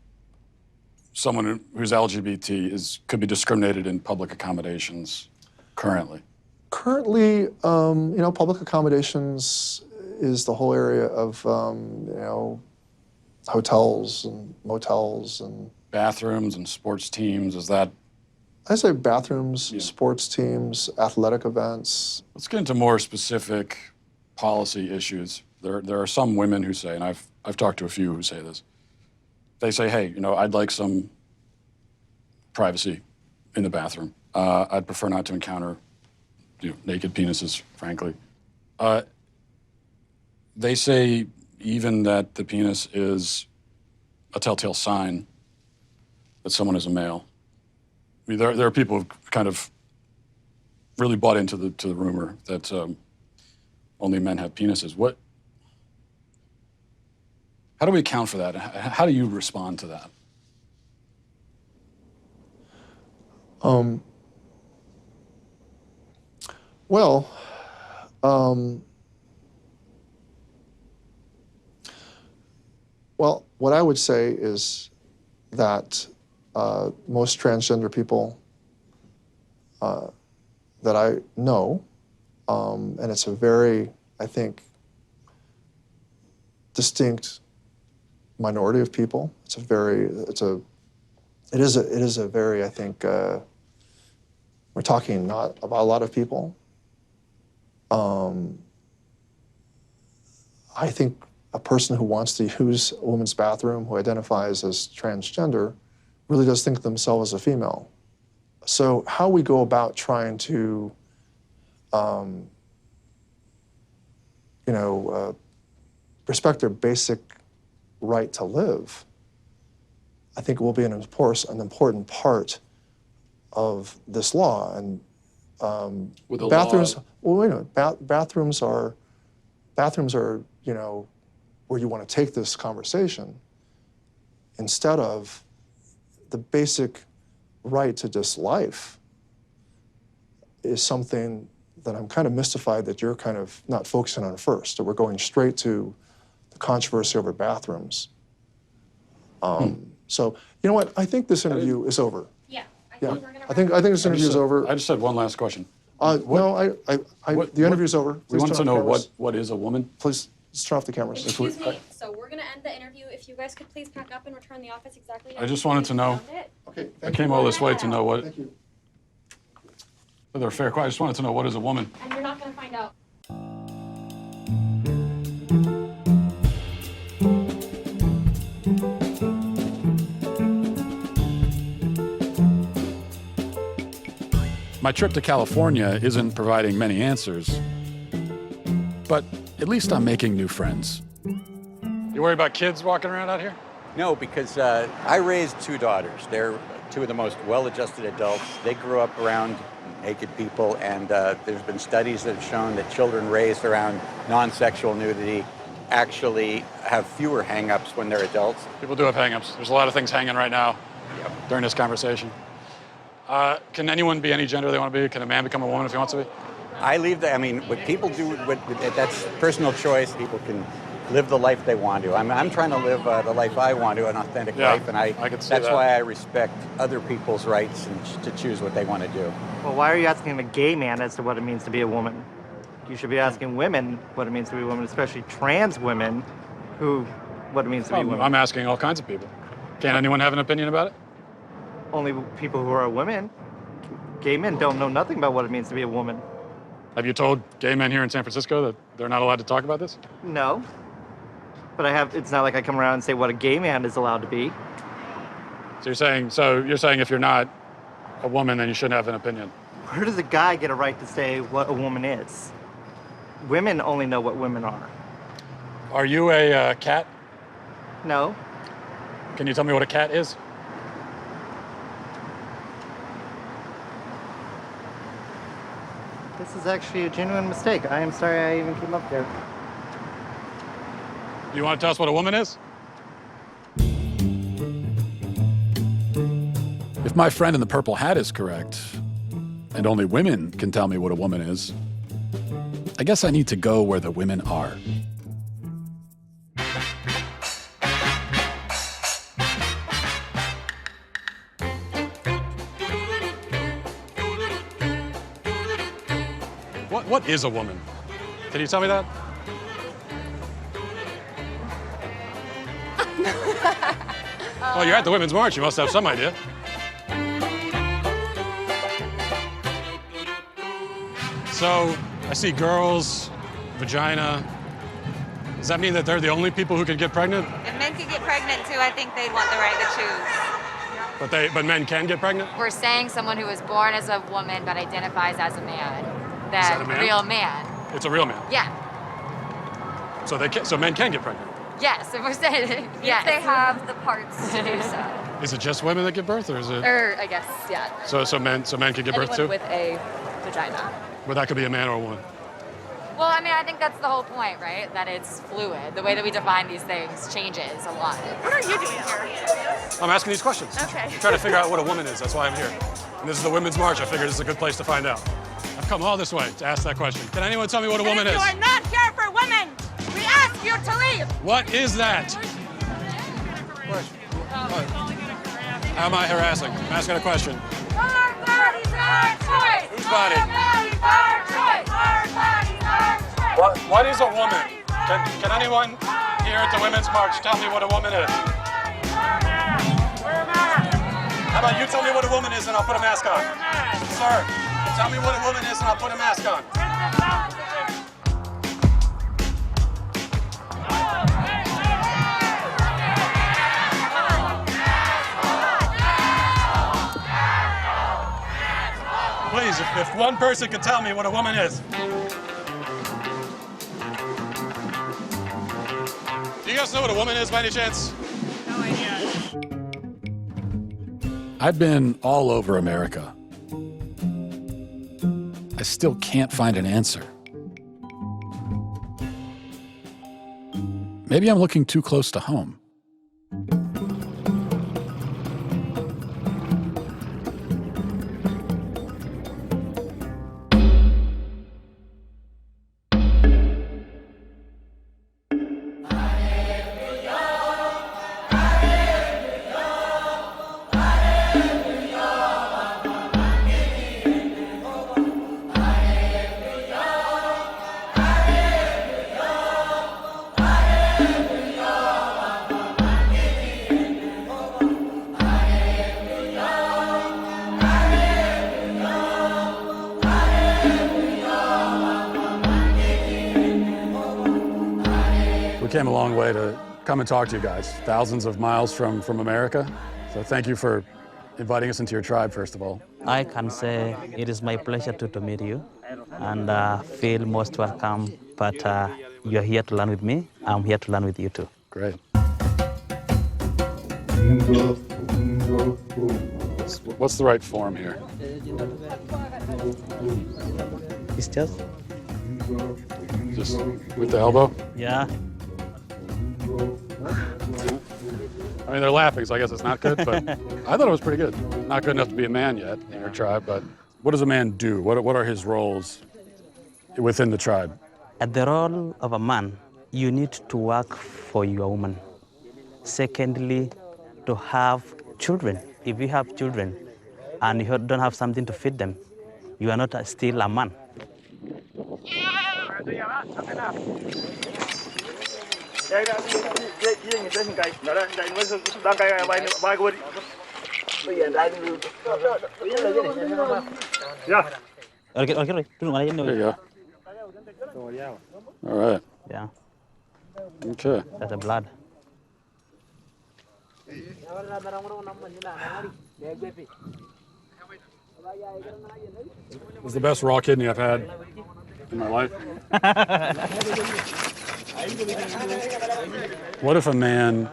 someone who's LGBT could be discriminated in public accommodations currently? Currently, public accommodations is the whole area of, hotels and motels and... Bathrooms and sports teams, is that... I say bathrooms, sports teams, athletic events. Let's get into more specific policy issues. There are some women who say, and I've talked to a few who say this, they say, hey, I'd like some privacy in the bathroom. I'd prefer not to encounter naked penises, frankly. They say even that the penis is a telltale sign that someone is a male. I mean, there are people who've kind of really bought into the rumor that only men have penises. How do we account for that? How do you respond to that? Well, what I would say is that most transgender people that I know, and it's a very, I think, distinct minority of people. It is a very, I think, we're talking not about a lot of people. I think a person who wants to use a women's bathroom, who identifies as transgender, really does think of themselves as a female. So how we go about trying to, respect their basic right to live, I think will be an important part of this law. And bathrooms. Well, wait a minute. Bathrooms are, where you want to take this conversation, instead of the basic right to just life, is something that I'm kind of mystified that you're kind of not focusing on first, that we're going straight to the controversy over bathrooms. So, you know what? I think this interview is over. Yeah. I think this interview is over. I just had one last question. The interview's over. We want to know what is a woman? Please, let's turn off the cameras. Excuse me. So we're going to end the interview. If you guys could please pack up and return the office exactly. I just wanted to know. Okay. I came all this way to know what. Thank you. They're fair. I just wanted to know what is a woman. And you're not going to find out. My trip to California isn't providing many answers, but at least I'm making new friends. You worry about kids walking around out here? No, because I raised 2 daughters. They're two of the most well-adjusted adults. They grew up around naked people, and there's been studies that have shown that children raised around non-sexual nudity actually have fewer hang-ups when they're adults. People do have hang-ups. There's a lot of things hanging right now during this conversation. Can anyone be any gender they want to be? Can a man become a woman if he wants to be? I leave that, I mean, what people do, that's personal choice. People can live the life they want to. I'm trying to live the life I want to, an authentic life, and I can see that's that. why I respect other people's rights and to choose what they want to do. Well, why are you asking a gay man as to what it means to be a woman? You should be asking women what it means to be a woman, especially trans women, what it means to be women. I'm asking all kinds of people. Can anyone have an opinion about it? Only people who are women. Gay men don't know nothing about what it means to be a woman. Have you told gay men here in San Francisco that they're not allowed to talk about this? No. But it's not like I come around and say what a gay man is allowed to be. So you're saying if you're not a woman, then you shouldn't have an opinion? Where does a guy get a right to say what a woman is? Women only know what women are. Are you a cat? No. Can you tell me what a cat is? This is actually a genuine mistake. I am sorry I even came up there. Do you want to tell us what a woman is? If my friend in the purple hat is correct, and only women can tell me what a woman is, I guess I need to go where the women are. What is a woman? Can you tell me that? Oh, you're at the Women's March. You must have some idea. So, I see girls, vagina. Does that mean that they're the only people who can get pregnant? If men could get pregnant too, I think they'd want the right to choose. But men can get pregnant? We're saying someone who was born as a woman but identifies as a man. That a man? Real man. It's a real man? Yeah. So men can get pregnant? Yes, if we're saying yes. If they have the parts to do so. Is it just women that give birth, or is it? Or I guess, yeah. So men can give birth too? Anyone with a vagina. But that could be a man or a woman. Well, I mean, I think that's the whole point, right? That it's fluid. The way that we define these things changes a lot. What are you doing here? I'm asking these questions. Okay. I'm trying to figure out what a woman is. That's why I'm here. And this is the Women's March. I figured this is a good place to find out. I've come all this way to ask that question. Can anyone tell me what a woman is? You are not here for women. We ask you to leave. What is that? How am I harassing? I'm asking a question. Our bodies, our choice. Whose body? Our bodies, our choice. Our bodies, our choice. What is a woman? Can anyone here at the Women's March tell me what a woman is? How about you tell me what a woman is and I'll put a mask on? Sir, tell me what a woman is and I'll put a mask on. Please, if one person could tell me what a woman is. Do you guys know what a woman is by any chance? No idea. I've been all over America. I still can't find an answer. Maybe I'm looking too close to home. Came a long way to come and talk to you guys, thousands of miles from America. So thank you for inviting us into your tribe, first of all. I can say it is my pleasure to meet you and feel most welcome, but you're here to learn with me. I'm here to learn with you too. Great. What's the right form here? It's just with the elbow? Yeah. I mean, they're laughing, so I guess it's not good, but I thought it was pretty good. Not good enough to be a man yet in your tribe, but what does a man do? What are his roles within the tribe? At the role of a man, you need to work for your woman. Secondly, to have children. If you have children and you don't have something to feed them, you are not still a man. Okay, there you go. All right. Yeah. Okay. That's the blood. It was the best raw kidney I've had in my life. What if a man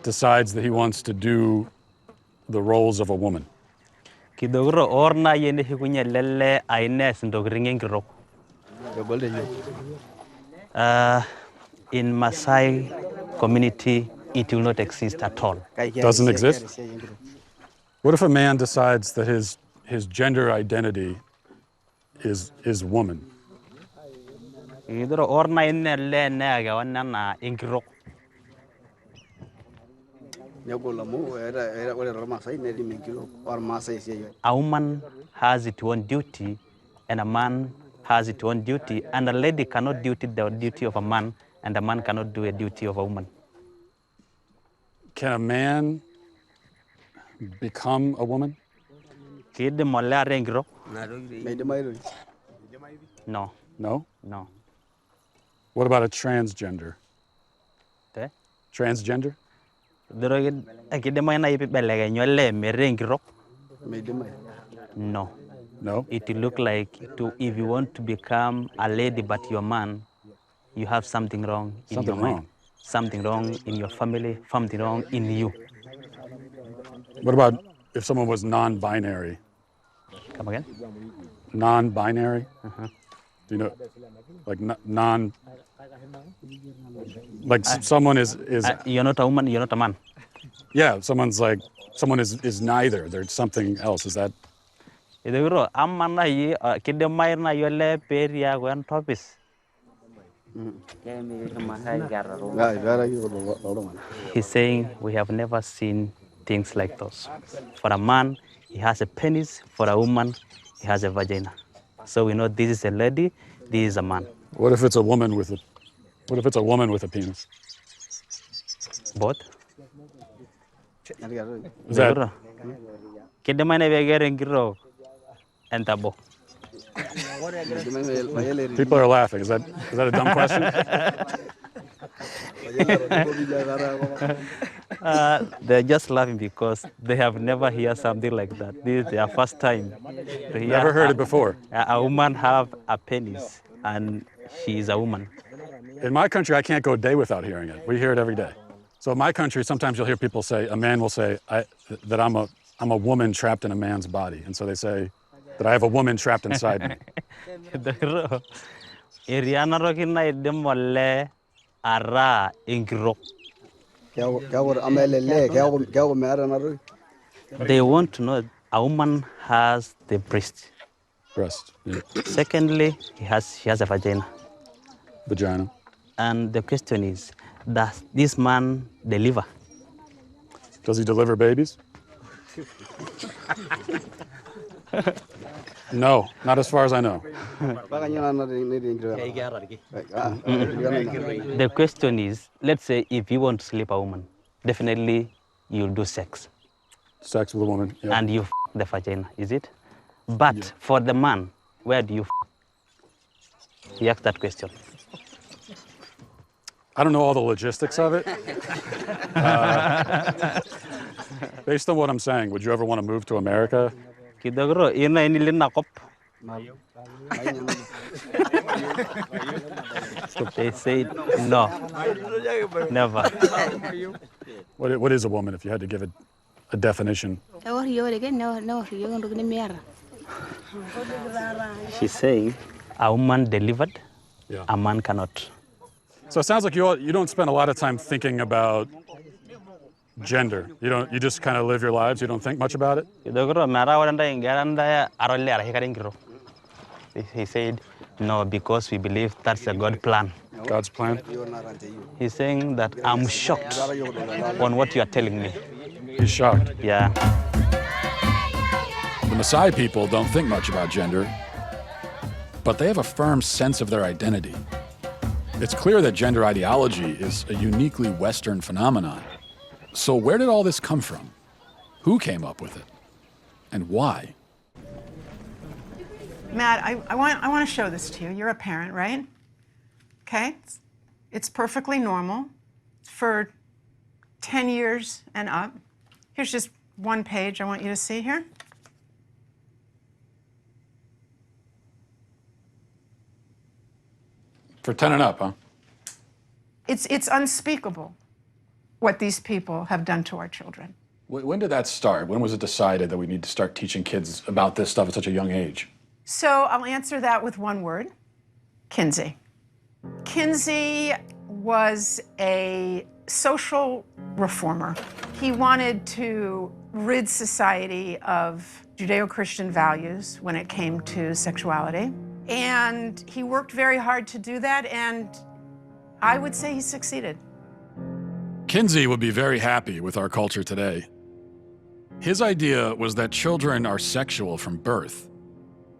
decides that he wants to do the roles of a woman? Kidogro orna yende hikunya lele aines ndogringen gro. In Maasai community, it will not exist at all. Doesn't exist? What if a man decides that his gender identity is woman? Kidogro orna yende le nega wanana ingro. A woman has its own duty, and a man has its own duty, and a lady cannot do the duty of a man, and a man cannot do a duty of a woman. Can a man become a woman? No. No? No. What about a transgender? Transgender? No. No? It will look like if you want to become a lady but you're a man, you have something wrong in your mind. Something wrong in your family, something wrong in you. What about if someone was non-binary? Come again? Non-binary? Uh-huh. Do you know, like someone is you're not a woman, you're not a man. Yeah, someone is neither. There's something else. Is that? He's saying we have never seen things like those. For a man, he has a penis. For a woman, he has a vagina. So we know this is a lady, this is a man. What if it's a woman with a penis? Both. Is that? People are laughing. Is that a dumb question? They're just laughing because they have never heard something like that. This is their first time to hear. Never heard it before. A woman have a penis and she is a woman. In my country, I can't go a day without hearing it. We hear it every day. So in my country, sometimes you'll hear people say, a man will say that I'm a woman trapped in a man's body. And so they say that I have a woman trapped inside me. They want to know a woman has the breast. Breast, yeah. Secondly, she has a vagina. Vagina. And the question is, does this man deliver? Does he deliver babies? No, not as far as I know. The question is, let's say if you want to sleep a woman, definitely you'll do sex. Sex with a woman, yeah. And you f the vagina, is it? But for the man, where do you f? He asked that question. I don't know all the logistics of it. Based on what I'm saying, would you ever want to move to America? They said no, never. What is a woman if you had to give it a definition. She's saying a woman delivered, a man cannot. So it sounds like you don't spend a lot of time thinking about gender. You just kind of live your lives. You don't think much about it. He said, no, because we believe that's a God plan. God's plan? He's saying that I'm shocked on what you are telling me. He's shocked? Yeah. The Maasai people don't think much about gender, but they have a firm sense of their identity. It's clear that gender ideology is a uniquely Western phenomenon. So where did all this come from? Who came up with it? And why? Matt, I want to show this to you. You're a parent, right? Okay? It's perfectly normal for 10 years and up. Here's just one page I want you to see here. For 10 and up, huh? It's unspeakable what these people have done to our children. When did that start? When was it decided that we need to start teaching kids about this stuff at such a young age? So I'll answer that with one word: Kinsey. Kinsey was a social reformer. He wanted to rid society of Judeo-Christian values when it came to sexuality. And he worked very hard to do that, and I would say he succeeded. Kinsey would be very happy with our culture today. His idea was that children are sexual from birth,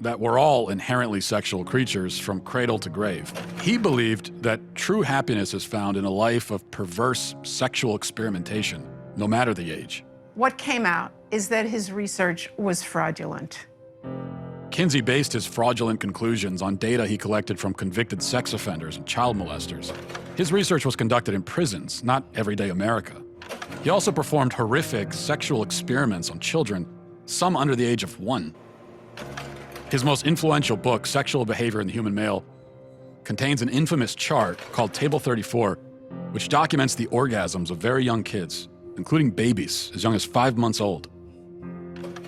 that we're all inherently sexual creatures from cradle to grave. He believed that true happiness is found in a life of perverse sexual experimentation, no matter the age. What came out is that his research was fraudulent. Kinsey based his fraudulent conclusions on data he collected from convicted sex offenders and child molesters. His research was conducted in prisons, not everyday America. He also performed horrific sexual experiments on children, some under the age of 1. His most influential book, Sexual Behavior in the Human Male, contains an infamous chart called Table 34, which documents the orgasms of very young kids, including babies as young as 5 months old.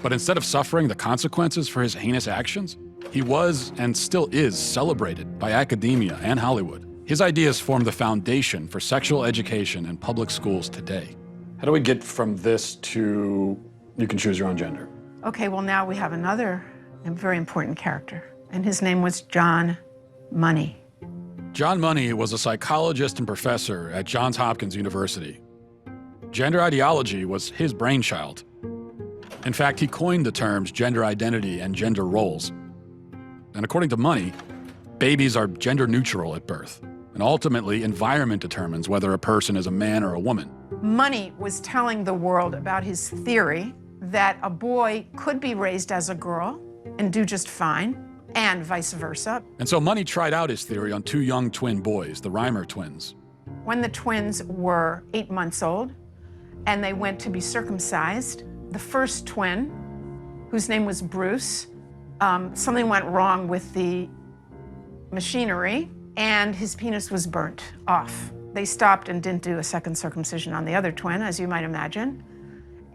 But instead of suffering the consequences for his heinous actions, he was and still is celebrated by academia and Hollywood. His ideas form the foundation for sexual education in public schools today. How do we get from this to you can choose your own gender? Okay, well, now we have another very important character, and his name was John Money. John Money was a psychologist and professor at Johns Hopkins University. Gender ideology was his brainchild. In fact, he coined the terms gender identity and gender roles. And according to Money, babies are gender neutral at birth, and ultimately environment determines whether a person is a man or a woman. Money was telling the world about his theory that a boy could be raised as a girl and do just fine, and vice versa. And so Money tried out his theory on 2 young twin boys, the Reimer twins. When the twins were 8 months old and they went to be circumcised, the first twin, whose name was Bruce, something went wrong with the machinery and his penis was burnt off. They stopped and didn't do a second circumcision on the other twin, as you might imagine.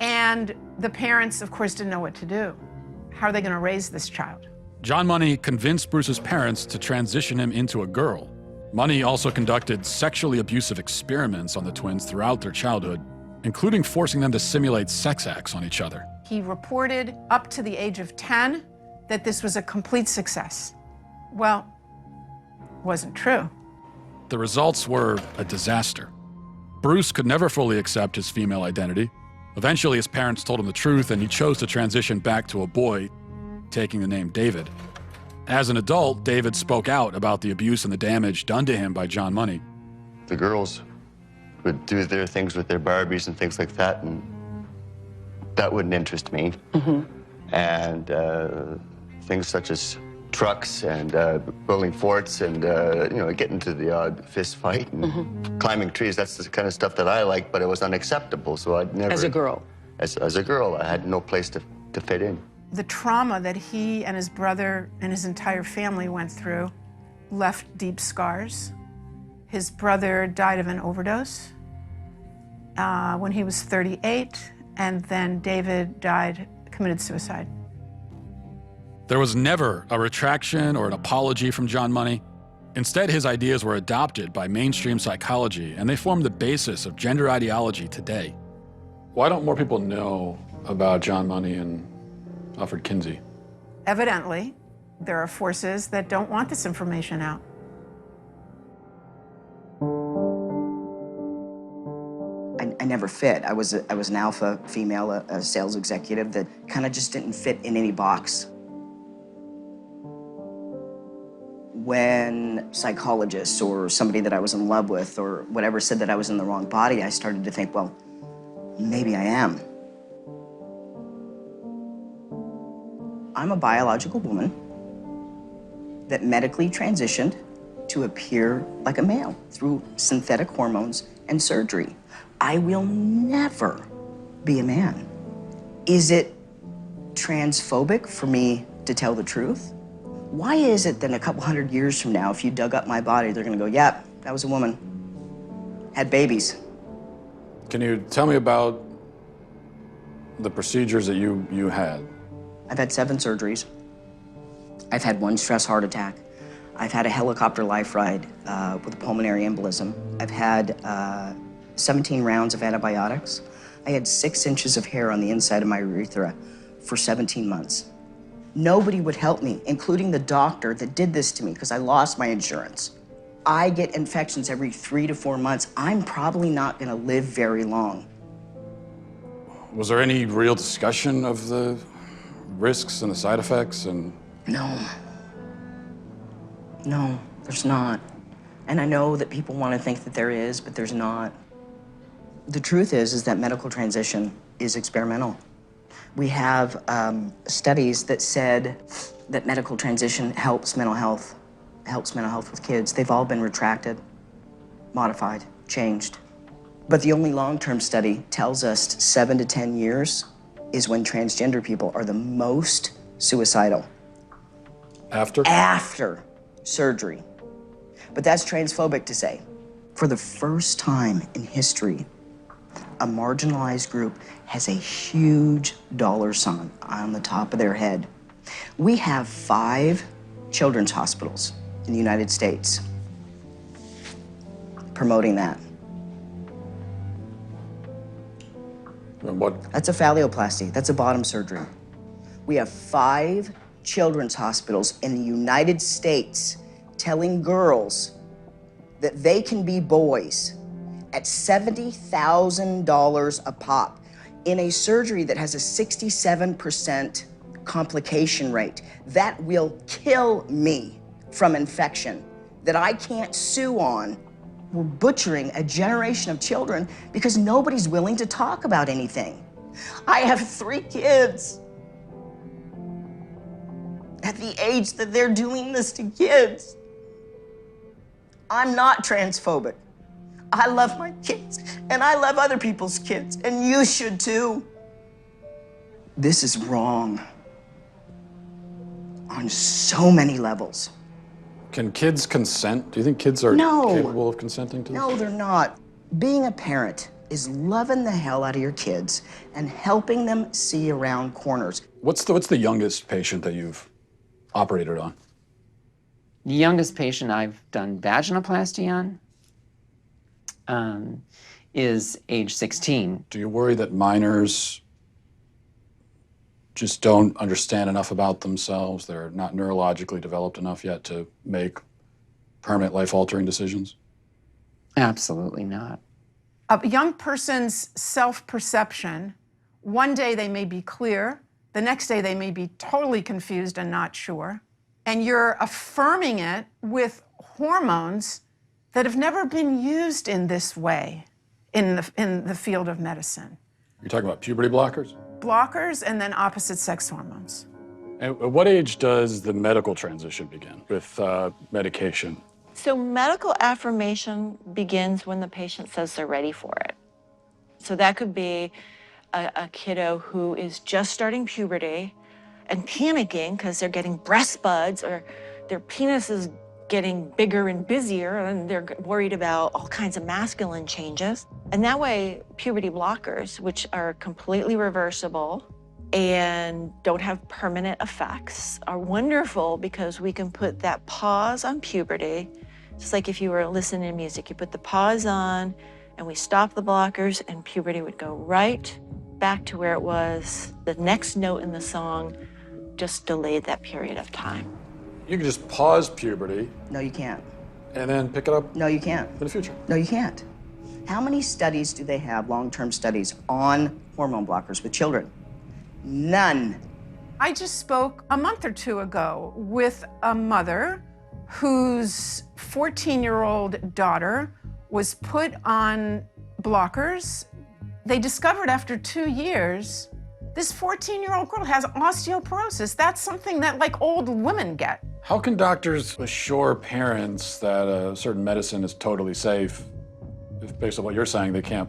And the parents, of course, didn't know what to do. How are they going to raise this child? John Money convinced Bruce's parents to transition him into a girl. Money also conducted sexually abusive experiments on the twins throughout their childhood, including forcing them to simulate sex acts on each other. He reported up to the age of 10 that this was a complete success. Well, wasn't true. The results were a disaster. Bruce could never fully accept his female identity. Eventually, his parents told him the truth, and he chose to transition back to a boy, taking the name David. As an adult, David spoke out about the abuse and the damage done to him by John Money. The girls would do their things with their Barbies and things like that, and that wouldn't interest me. And things such as trucks and building forts and, getting to the odd fist fight and climbing trees. That's the kind of stuff that I like, but it was unacceptable, so I'd never... As a girl? As a girl, I had no place to fit in. The trauma that he and his brother and his entire family went through left deep scars. His brother died of an overdose when he was 38, and then David committed suicide. There was never a retraction or an apology from John Money. Instead, his ideas were adopted by mainstream psychology, and they form the basis of gender ideology today. Why don't more people know about John Money and Alfred Kinsey? Evidently, there are forces that don't want this information out. I never fit. I was an alpha female, a sales executive that kind of just didn't fit in any box. When psychologists or somebody that I was in love with or whatever said that I was in the wrong body, I started to think, well, maybe I am. I'm a biological woman that medically transitioned to appear like a male through synthetic hormones and surgery. I will never be a man. Is it transphobic for me to tell the truth? Why is it that a couple hundred years from now, if you dug up my body, they're gonna go, yeah, that was a woman, had babies. Can you tell me about the procedures that you had? I've had 7 surgeries. I've had 1 stress heart attack. I've had a helicopter life ride with a pulmonary embolism. I've had 17 rounds of antibiotics. I had 6 inches of hair on the inside of my urethra for 17 months. Nobody would help me, including the doctor that did this to me because I lost my insurance. I get infections every 3 to 4 months. I'm probably not gonna live very long. Was there any real discussion of the risks and the side effects and? No, there's not. And I know that people want to think that there is, but there's not. The truth is that medical transition is experimental. We have studies that said that medical transition helps mental health with kids. They've all been retracted, modified, changed. But the only long-term study tells us 7 to 10 years is when transgender people are the most suicidal. After? After surgery. But that's transphobic to say. For the first time in history, a marginalized group has a huge dollar sign on the top of their head. We have 5 children's hospitals in the United States promoting that. And what? That's a phalloplasty. That's a bottom surgery. We have 5 children's hospitals in the United States telling girls that they can be boys at $70,000 a pop in a surgery that has a 67% complication rate. That will kill me from infection that I can't sue on. We're butchering a generation of children because nobody's willing to talk about anything. I have 3 kids. At the age that they're doing this to kids, I'm not transphobic. I love my kids, and I love other people's kids, and you should too. This is wrong on so many levels. Can kids consent? Do you think kids are capable of consenting to this? No, they're not. Being a parent is loving the hell out of your kids and helping them see around corners. What's the youngest patient that you've operated on? The youngest patient I've done vaginoplasty on is age 16. Do you worry that minors just don't understand enough about themselves? They're not neurologically developed enough yet to make permanent life-altering decisions? Absolutely not. A young person's self-perception, one day they may be clear, the next day they may be totally confused and not sure, and you're affirming it with hormones that have never been used in this way in the field of medicine. You're talking about puberty blockers? Blockers and then opposite sex hormones. At what age does the medical transition begin with medication? So medical affirmation begins when the patient says they're ready for it. So that could be a kiddo who is just starting puberty and panicking because they're getting breast buds or their penis is getting bigger and busier, and they're worried about all kinds of masculine changes. And that way, puberty blockers, which are completely reversible and don't have permanent effects, are wonderful because we can put that pause on puberty. Just like if you were listening to music, you put the pause on and we stop the blockers and puberty would go right back to where it was. The next note in the song just delayed that period of time. You can just pause puberty. No, you can't. And then pick it up. No, you can't. In the future. No, you can't. How many studies do they have, long-term studies, on hormone blockers with children? None. I just spoke a month or two ago with a mother whose 14-year-old daughter was put on blockers. They discovered after 2 years, this 14-year-old girl has osteoporosis. That's something that like old women get. How can doctors assure parents that a certain medicine is totally safe if, based on what you're saying, they can't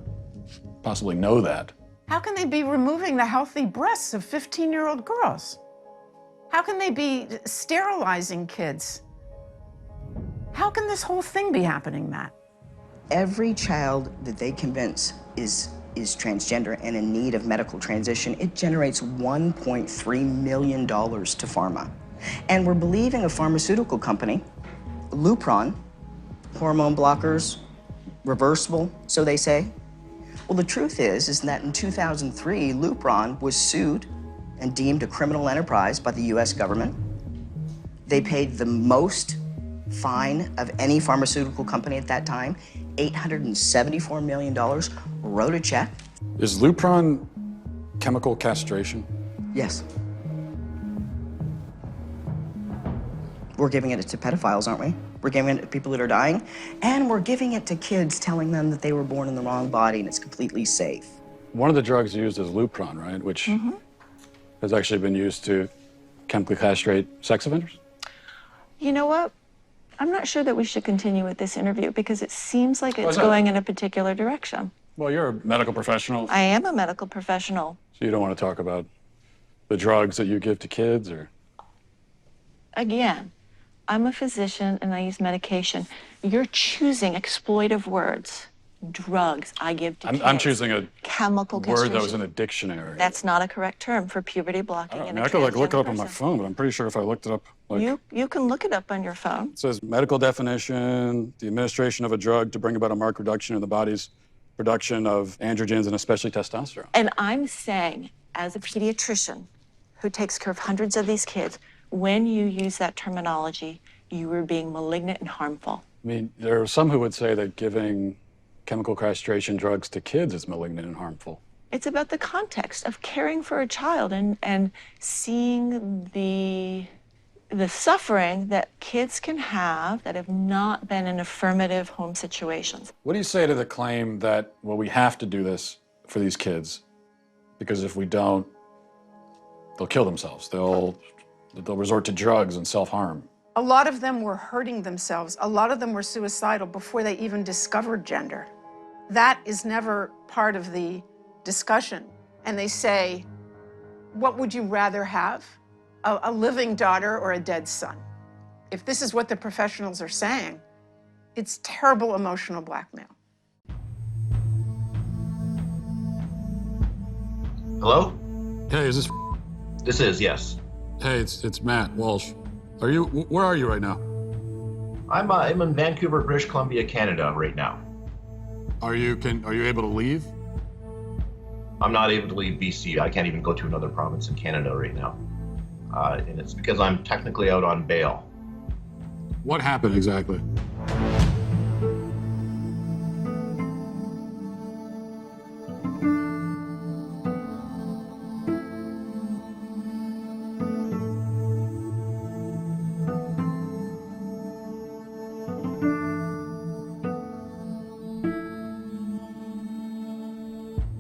possibly know that? How can they be removing the healthy breasts of 15-year-old girls? How can they be sterilizing kids? How can this whole thing be happening, Matt? Every child that they convince is transgender and in need of medical transition, it generates $1.3 million to pharma. And we're believing a pharmaceutical company, Lupron, hormone blockers, reversible, so they say. Well, the truth is that in 2003, Lupron was sued and deemed a criminal enterprise by the US government. They paid the most fine of any pharmaceutical company at that time, $874 million, wrote a check. Is Lupron chemical castration? Yes. We're giving it to pedophiles, aren't we? We're giving it to people that are dying, and we're giving it to kids, telling them that they were born in the wrong body and it's completely safe. One of the drugs used is Lupron, right? Which has actually been used to chemically castrate sex offenders? You know what? I'm not sure that we should continue with this interview because it seems like it's going in a particular direction. Well, you're a medical professional. I am a medical professional. So you don't want to talk about the drugs that you give to kids, or? Again, I'm a physician and I use medication. You're choosing exploitive words. Drugs I give to kids. I'm choosing a chemical word castration. that was in a dictionary. That's not a correct term for puberty blocking. I could look it up on my phone, but I'm pretty sure if I looked it up, You can look it up on your phone. It says medical definition: the administration of a drug to bring about a marked reduction in the body's production of androgens and especially testosterone. And I'm saying, as a pediatrician who takes care of hundreds of these kids, when you use that terminology, you are being malignant and harmful. I mean, there are some who would say that giving chemical castration drugs to kids is malignant and harmful. It's about the context of caring for a child and seeing the suffering that kids can have that have not been in affirmative home situations. What do you say to the claim that, well, we have to do this for these kids because if we don't, they'll kill themselves. They'll resort to drugs and self-harm. A lot of them were hurting themselves. A lot of them were suicidal before they even discovered gender. That is never part of the discussion. And they say, what would you rather have? A living daughter or a dead son? If this is what the professionals are saying, it's terrible emotional blackmail. Hello? Hey, is this? This is, yes. Hey, it's Matt Walsh. Where are you right now? I'm in Vancouver, British Columbia, Canada right now. Are you able to leave? I'm not able to leave BC. I can't even go to another province in Canada right now. And it's because I'm technically out on bail. What happened exactly?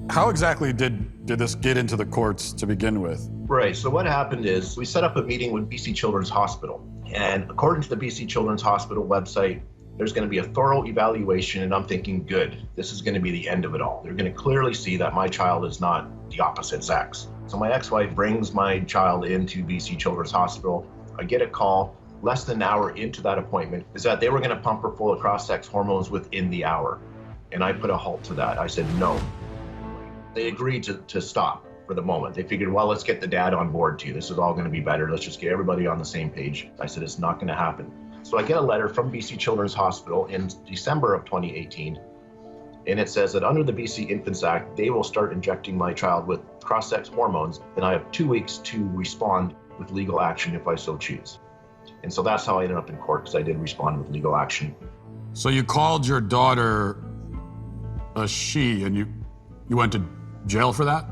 How exactly did this get into the courts to begin with? Right, so what happened is we set up a meeting with BC Children's Hospital. And according to the BC Children's Hospital website, there's going to be a thorough evaluation, and I'm thinking, good, this is going to be the end of it all. They're going to clearly see that my child is not the opposite sex. So my ex-wife brings my child into BC Children's Hospital. I get a call less than an hour into that appointment is that they were going to pump her full of cross-sex hormones within the hour. And I put a halt to that. I said no. They agreed to stop for the moment. They figured, well, let's get the dad on board too. This is all going to be better. Let's just get everybody on the same page. I said, it's not going to happen. So I get a letter from BC Children's Hospital in December of 2018. And it says that under the BC Infants Act, they will start injecting my child with cross-sex hormones. And I have 2 weeks to respond with legal action if I so choose. And so that's how I ended up in court, because I did respond with legal action. So you called your daughter a she, and you went to jail for that?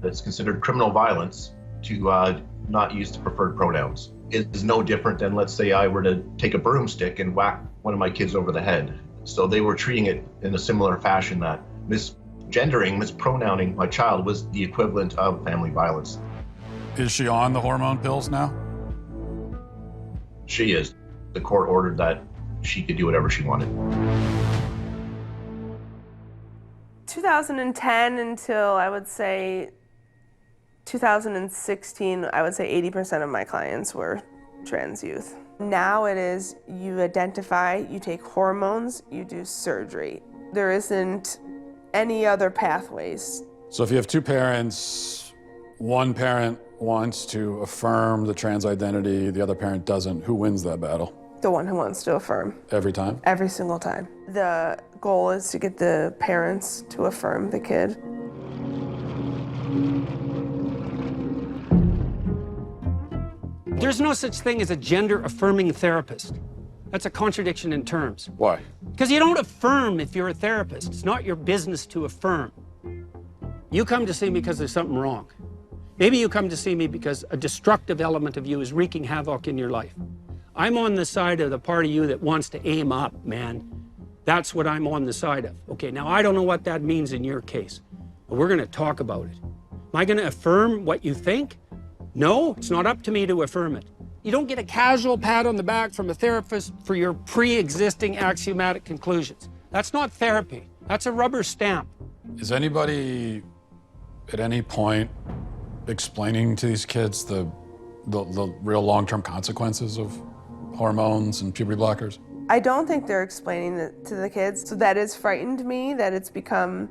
It's considered criminal violence to not use the preferred pronouns. It is no different than, let's say, I were to take a broomstick and whack one of my kids over the head. So they were treating it in a similar fashion, that misgendering, mispronouncing my child was the equivalent of family violence. Is she on the hormone pills now? She is. The court ordered that she could do whatever she wanted. 2010 until, I would say, 2016, I would say 80% of my clients were trans youth. Now it is, you identify, you take hormones, you do surgery. There isn't any other pathways. So if you have two parents, one parent wants to affirm the trans identity, the other parent doesn't, who wins that battle? The one who wants to affirm. Every time? Every single time. The goal is to get the parents to affirm the kid. There's no such thing as a gender-affirming therapist. That's a contradiction in terms. Why? Because you don't affirm if you're a therapist. It's not your business to affirm. You come to see me because there's something wrong. Maybe you come to see me because a destructive element of you is wreaking havoc in your life. I'm on the side of the part of you that wants to aim up, man. That's what I'm on the side of. Okay, now I don't know what that means in your case, but we're gonna talk about it. Am I gonna affirm what you think? No, it's not up to me to affirm it. You don't get a casual pat on the back from a therapist for your pre-existing axiomatic conclusions. That's not therapy. That's a rubber stamp. Is anybody at any point explaining to these kids the real long-term consequences of hormones and puberty blockers? I don't think they're explaining it to the kids, so that has frightened me, that it's become,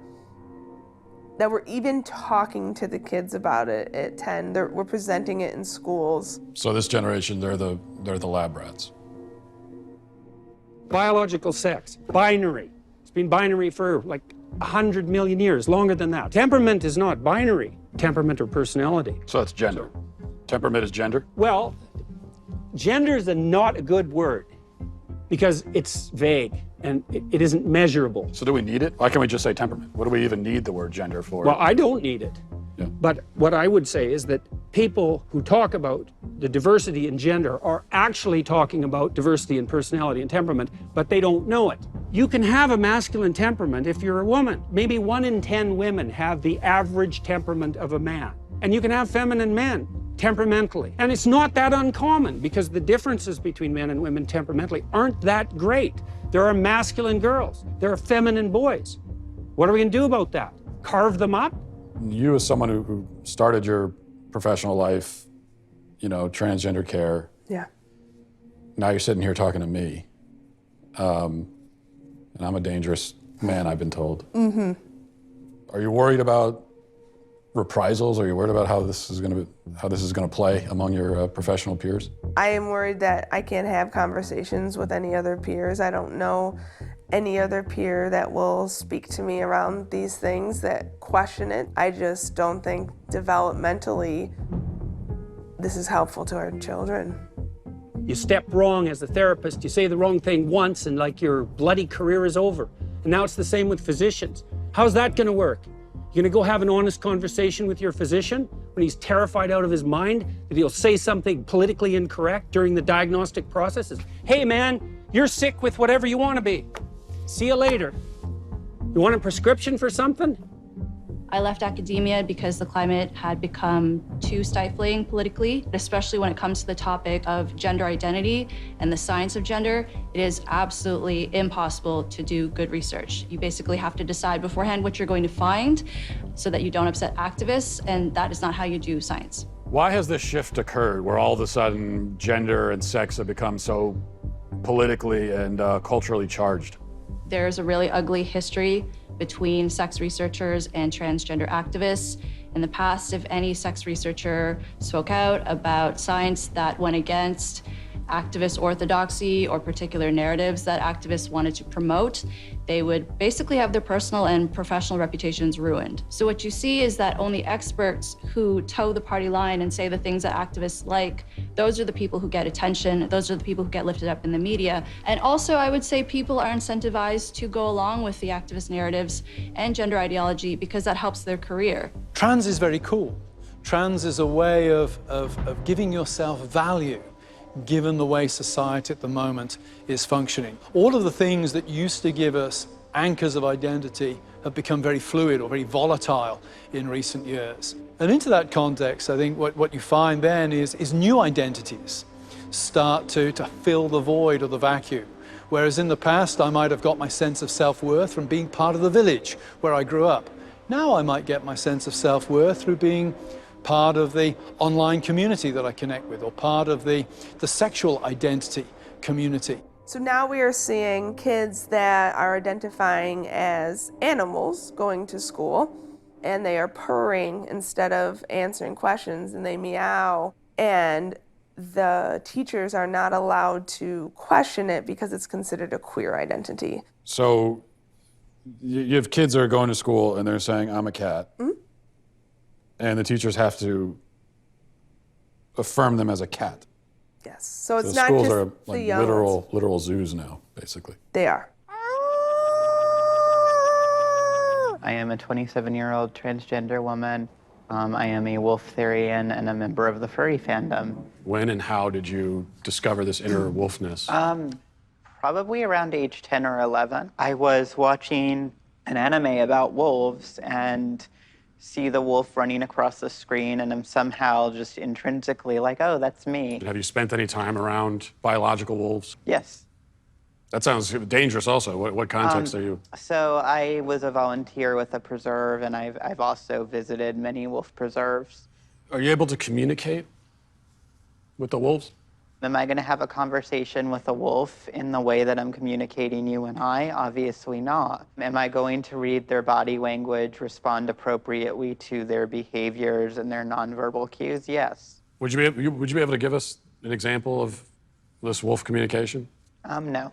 that we're even talking to the kids about it at 10. We're presenting it in schools. So this generation, they're the lab rats. Biological sex, binary. It's been binary for like 100 million years, longer than that. Temperament is not binary, temperament or personality. So that's gender. Temperament is gender? Well, gender is not a good word because it's vague and it isn't measurable. So do we need it? Why can't we just say temperament? What do we even need the word gender for? Well, I don't need it. Yeah. But what I would say is that people who talk about the diversity in gender are actually talking about diversity in personality and temperament, but they don't know it. You can have a masculine temperament if you're a woman. Maybe 1 in 10 women have the average temperament of a man. And you can have feminine men temperamentally. And it's not that uncommon because the differences between men and women temperamentally aren't that great. There are masculine girls. There are feminine boys. What are we gonna do about that? Carve them up? You as someone who started your professional life, you know, transgender care. Yeah. Now you're sitting here talking to me. And I'm a dangerous man, I've been told. Mm-hmm. Are you worried about reprisals? Are you worried about how this is gonna play among your professional peers? I am worried that I can't have conversations with any other peers. I don't know any other peer that will speak to me around these things that question it. I just don't think developmentally this is helpful to our children. You step wrong as a therapist, you say the wrong thing once and like your bloody career is over. And now it's the same with physicians. How's that gonna work? You're gonna go have an honest conversation with your physician when he's terrified out of his mind that he'll say something politically incorrect during the diagnostic process? Hey man, you're sick with whatever you wanna be. See you later. You want a prescription for something? I left academia because the climate had become too stifling politically, especially when it comes to the topic of gender identity and the science of gender. It is absolutely impossible to do good research. You basically have to decide beforehand what you're going to find so that you don't upset activists, and that is not how you do science. Why has this shift occurred where all of a sudden gender and sex have become so politically and culturally charged? There's a really ugly history between sex researchers and transgender activists. In the past, if any sex researcher spoke out about science that went against activist orthodoxy or particular narratives that activists wanted to promote, they would basically have their personal and professional reputations ruined. So what you see is that only experts who toe the party line and say the things that activists like, those are the people who get attention, those are the people who get lifted up in the media. And also, I would say people are incentivized to go along with the activist narratives and gender ideology because that helps their career. Trans is very cool. Trans is a way of giving yourself value, given the way society at the moment is functioning. All of the things that used to give us anchors of identity have become very fluid or very volatile in recent years. And into that context, I think what you find then is new identities start to fill the void or the vacuum. Whereas in the past, I might have got my sense of self-worth from being part of the village where I grew up. Now I might get my sense of self-worth through being part of the online community that I connect with, or part of the sexual identity community. So now we are seeing kids that are identifying as animals going to school, and they are purring instead of answering questions, and they meow, and the teachers are not allowed to question it because it's considered a queer identity. So you have kids that are going to school and they're saying, I'm a cat. Mm-hmm. And the teachers have to affirm them as a cat. Yes, so it's the not schools just are the like young ones. literal zoos now, basically. They are. I am a 27-year-old transgender woman. I am a wolf-therian and a member of the furry fandom. When and how did you discover this inner wolfness? Probably around age 10 or 11. I was watching an anime about wolves and see the wolf running across the screen, and I'm somehow just intrinsically like, oh, that's me. Have you spent any time around biological wolves? Yes. That sounds dangerous also. What context are you? So I was a volunteer with a preserve, and I've also visited many wolf preserves. Are you able to communicate with the wolves? Am I going to have a conversation with a wolf in the way that I'm communicating you and I? Obviously not. Am I going to read their body language, respond appropriately to their behaviors and their nonverbal cues? Yes. Would you be able to give us an example of this wolf communication? No.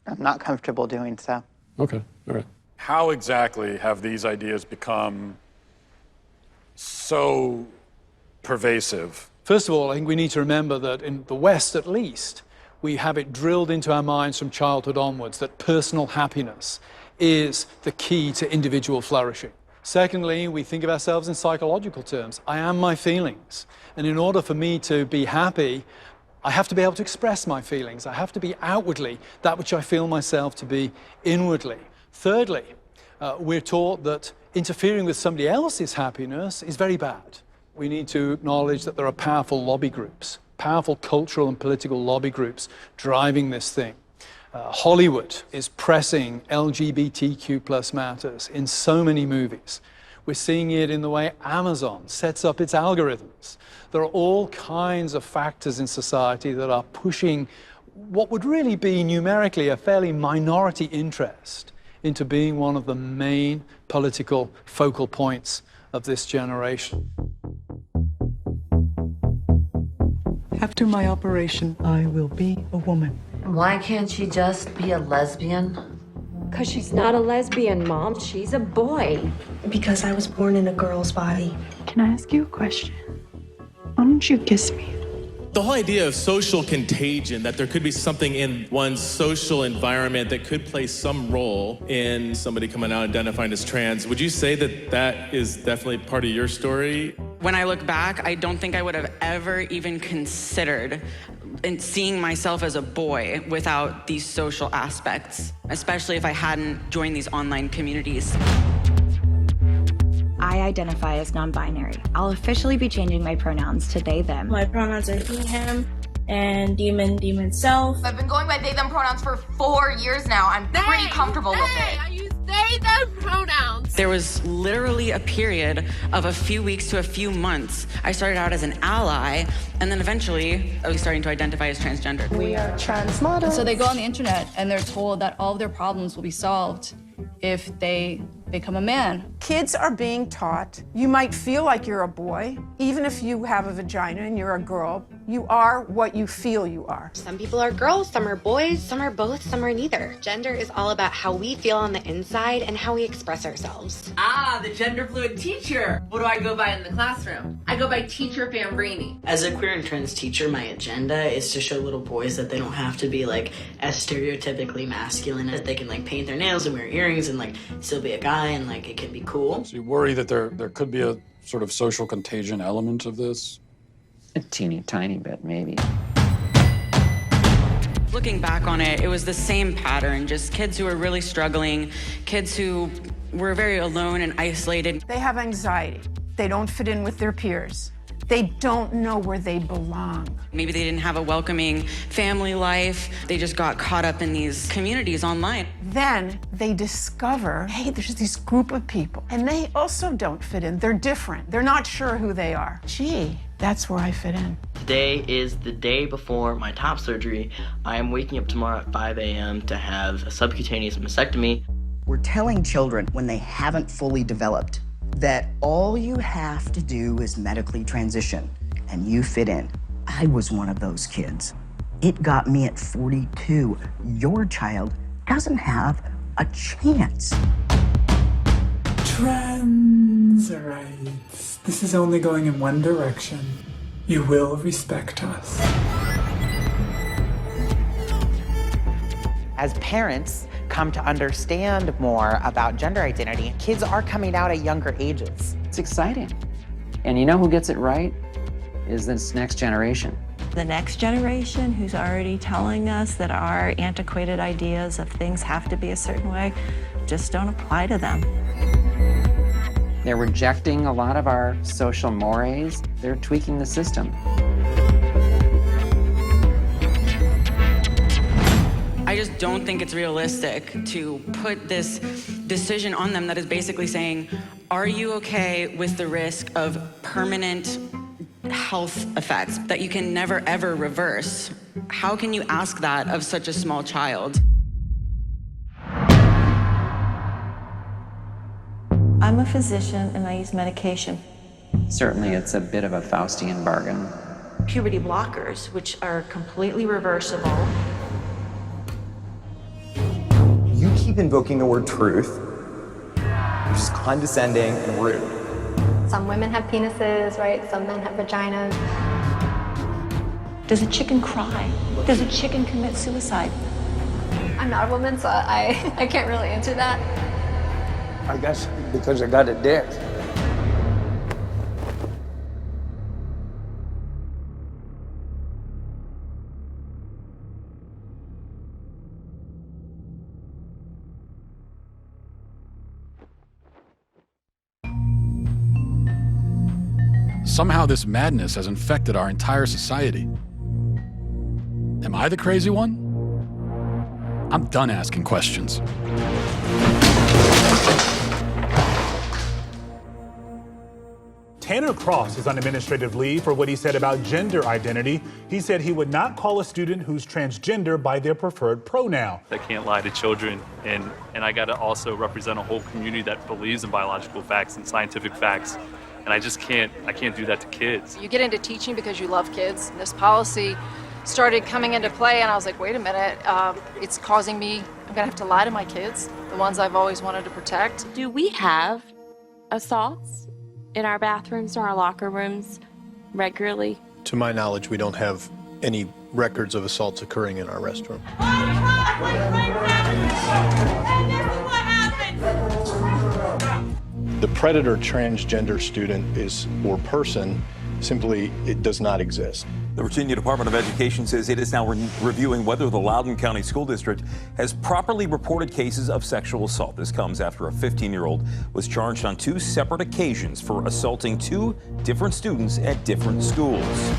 I'm not comfortable doing so. Okay, all right. How exactly have these ideas become so pervasive? First of all, I think we need to remember that in the West, at least, we have it drilled into our minds from childhood onwards that personal happiness is the key to individual flourishing. Secondly, we think of ourselves in psychological terms. I am my feelings. And in order for me to be happy, I have to be able to express my feelings. I have to be outwardly that which I feel myself to be inwardly. Thirdly, we're taught that interfering with somebody else's happiness is very bad. We need to acknowledge that there are powerful lobby groups, powerful cultural and political lobby groups driving this thing. Hollywood is pressing LGBTQ+ matters in so many movies. We're seeing it in the way Amazon sets up its algorithms. There are all kinds of factors in society that are pushing what would really be numerically a fairly minority interest into being one of the main political focal points of this generation. After my operation, I will be a woman. Why can't she just be a lesbian? Because she's not a lesbian, Mom. She's a boy. Because I was born in a girl's body. Can I ask you a question? Why don't you kiss me? The whole idea of social contagion, that there could be something in one's social environment that could play some role in somebody coming out identifying as trans, would you say that that is definitely part of your story? When I look back, I don't think I would have ever even considered seeing myself as a boy without these social aspects, especially if I hadn't joined these online communities. I identify as non-binary. I'll officially be changing my pronouns to they, them. My pronouns are he, him, and demon, demon self. I've been going by they, them pronouns for 4 years now. I'm pretty comfortable with it. they, them pronouns. There was literally a period of a few weeks to a few months. I started out as an ally, and then eventually I was starting to identify as transgender. We are trans models. So they go on the internet and they're told that all of their problems will be solved if they become a man. Kids are being taught you might feel like you're a boy, even if you have a vagina and you're a girl. You are what you feel you are. Some people are girls, some are boys, some are both, some are neither. Gender is all about how we feel on the inside and how we express ourselves. Ah, the gender fluid teacher. What do I go by in the classroom? I go by Teacher Fambrini. As a queer and trans teacher, my agenda is to show little boys that they don't have to be like as stereotypically masculine, that they can like paint their nails and wear earrings and like still be a guy and like it can be cool. So you worry that there could be a sort of social contagion element of this? A teeny tiny bit, maybe. Looking back on it, it was the same pattern, just kids who were really struggling, kids who were very alone and isolated. They have anxiety. They don't fit in with their peers. They don't know where they belong. Maybe they didn't have a welcoming family life. They just got caught up in these communities online. Then they discover, hey, there's this group of people, and they also don't fit in. They're different. They're not sure who they are. Gee, that's where I fit in. Today is the day before my top surgery. I am waking up tomorrow at 5 a.m. to have a subcutaneous mastectomy. We're telling children when they haven't fully developed that all you have to do is medically transition and you fit in. I was one of those kids. It got me at 42. Your child doesn't have a chance. Trans rights. This is only going in one direction. You will respect us. As parents come to understand more about gender identity, kids are coming out at younger ages. It's exciting. And you know who gets it right? Is this next generation. The next generation who's already telling us that our antiquated ideas of things have to be a certain way just don't apply to them. They're rejecting a lot of our social mores. They're tweaking the system. I just don't think it's realistic to put this decision on them that is basically saying, are you okay with the risk of permanent health effects that you can never ever reverse? How can you ask that of such a small child? I'm a physician and I use medication. Certainly it's a bit of a Faustian bargain. Puberty blockers, which are completely reversible. You keep invoking the word truth, which is condescending and rude. Some women have penises, right? Some men have vaginas. Does a chicken cry? Does a chicken commit suicide? I'm not a woman, so I can't really answer that. I guess because I got a dick. Somehow this madness has infected our entire society. Am I the crazy one? I'm done asking questions. Tanner Cross is on administrative leave for what he said about gender identity. He said he would not call a student who's transgender by their preferred pronoun. I can't lie to children, and I got to also represent a whole community that believes in biological facts and scientific facts. And I can't do that to kids. You get into teaching because you love kids. This policy started coming into play and I was like, wait a minute, it's causing me, I'm gonna have to lie to my kids, the ones I've always wanted to protect. Do we have assaults in our bathrooms or our locker rooms regularly? To my knowledge, we don't have any records of assaults occurring in our restroom. The predator transgender student or person, simply, it does not exist. The Virginia Department of Education says it is now reviewing whether the Loudoun County School District has properly reported cases of sexual assault. This comes after a 15-year-old was charged on 2 separate occasions for assaulting 2 different students at different schools.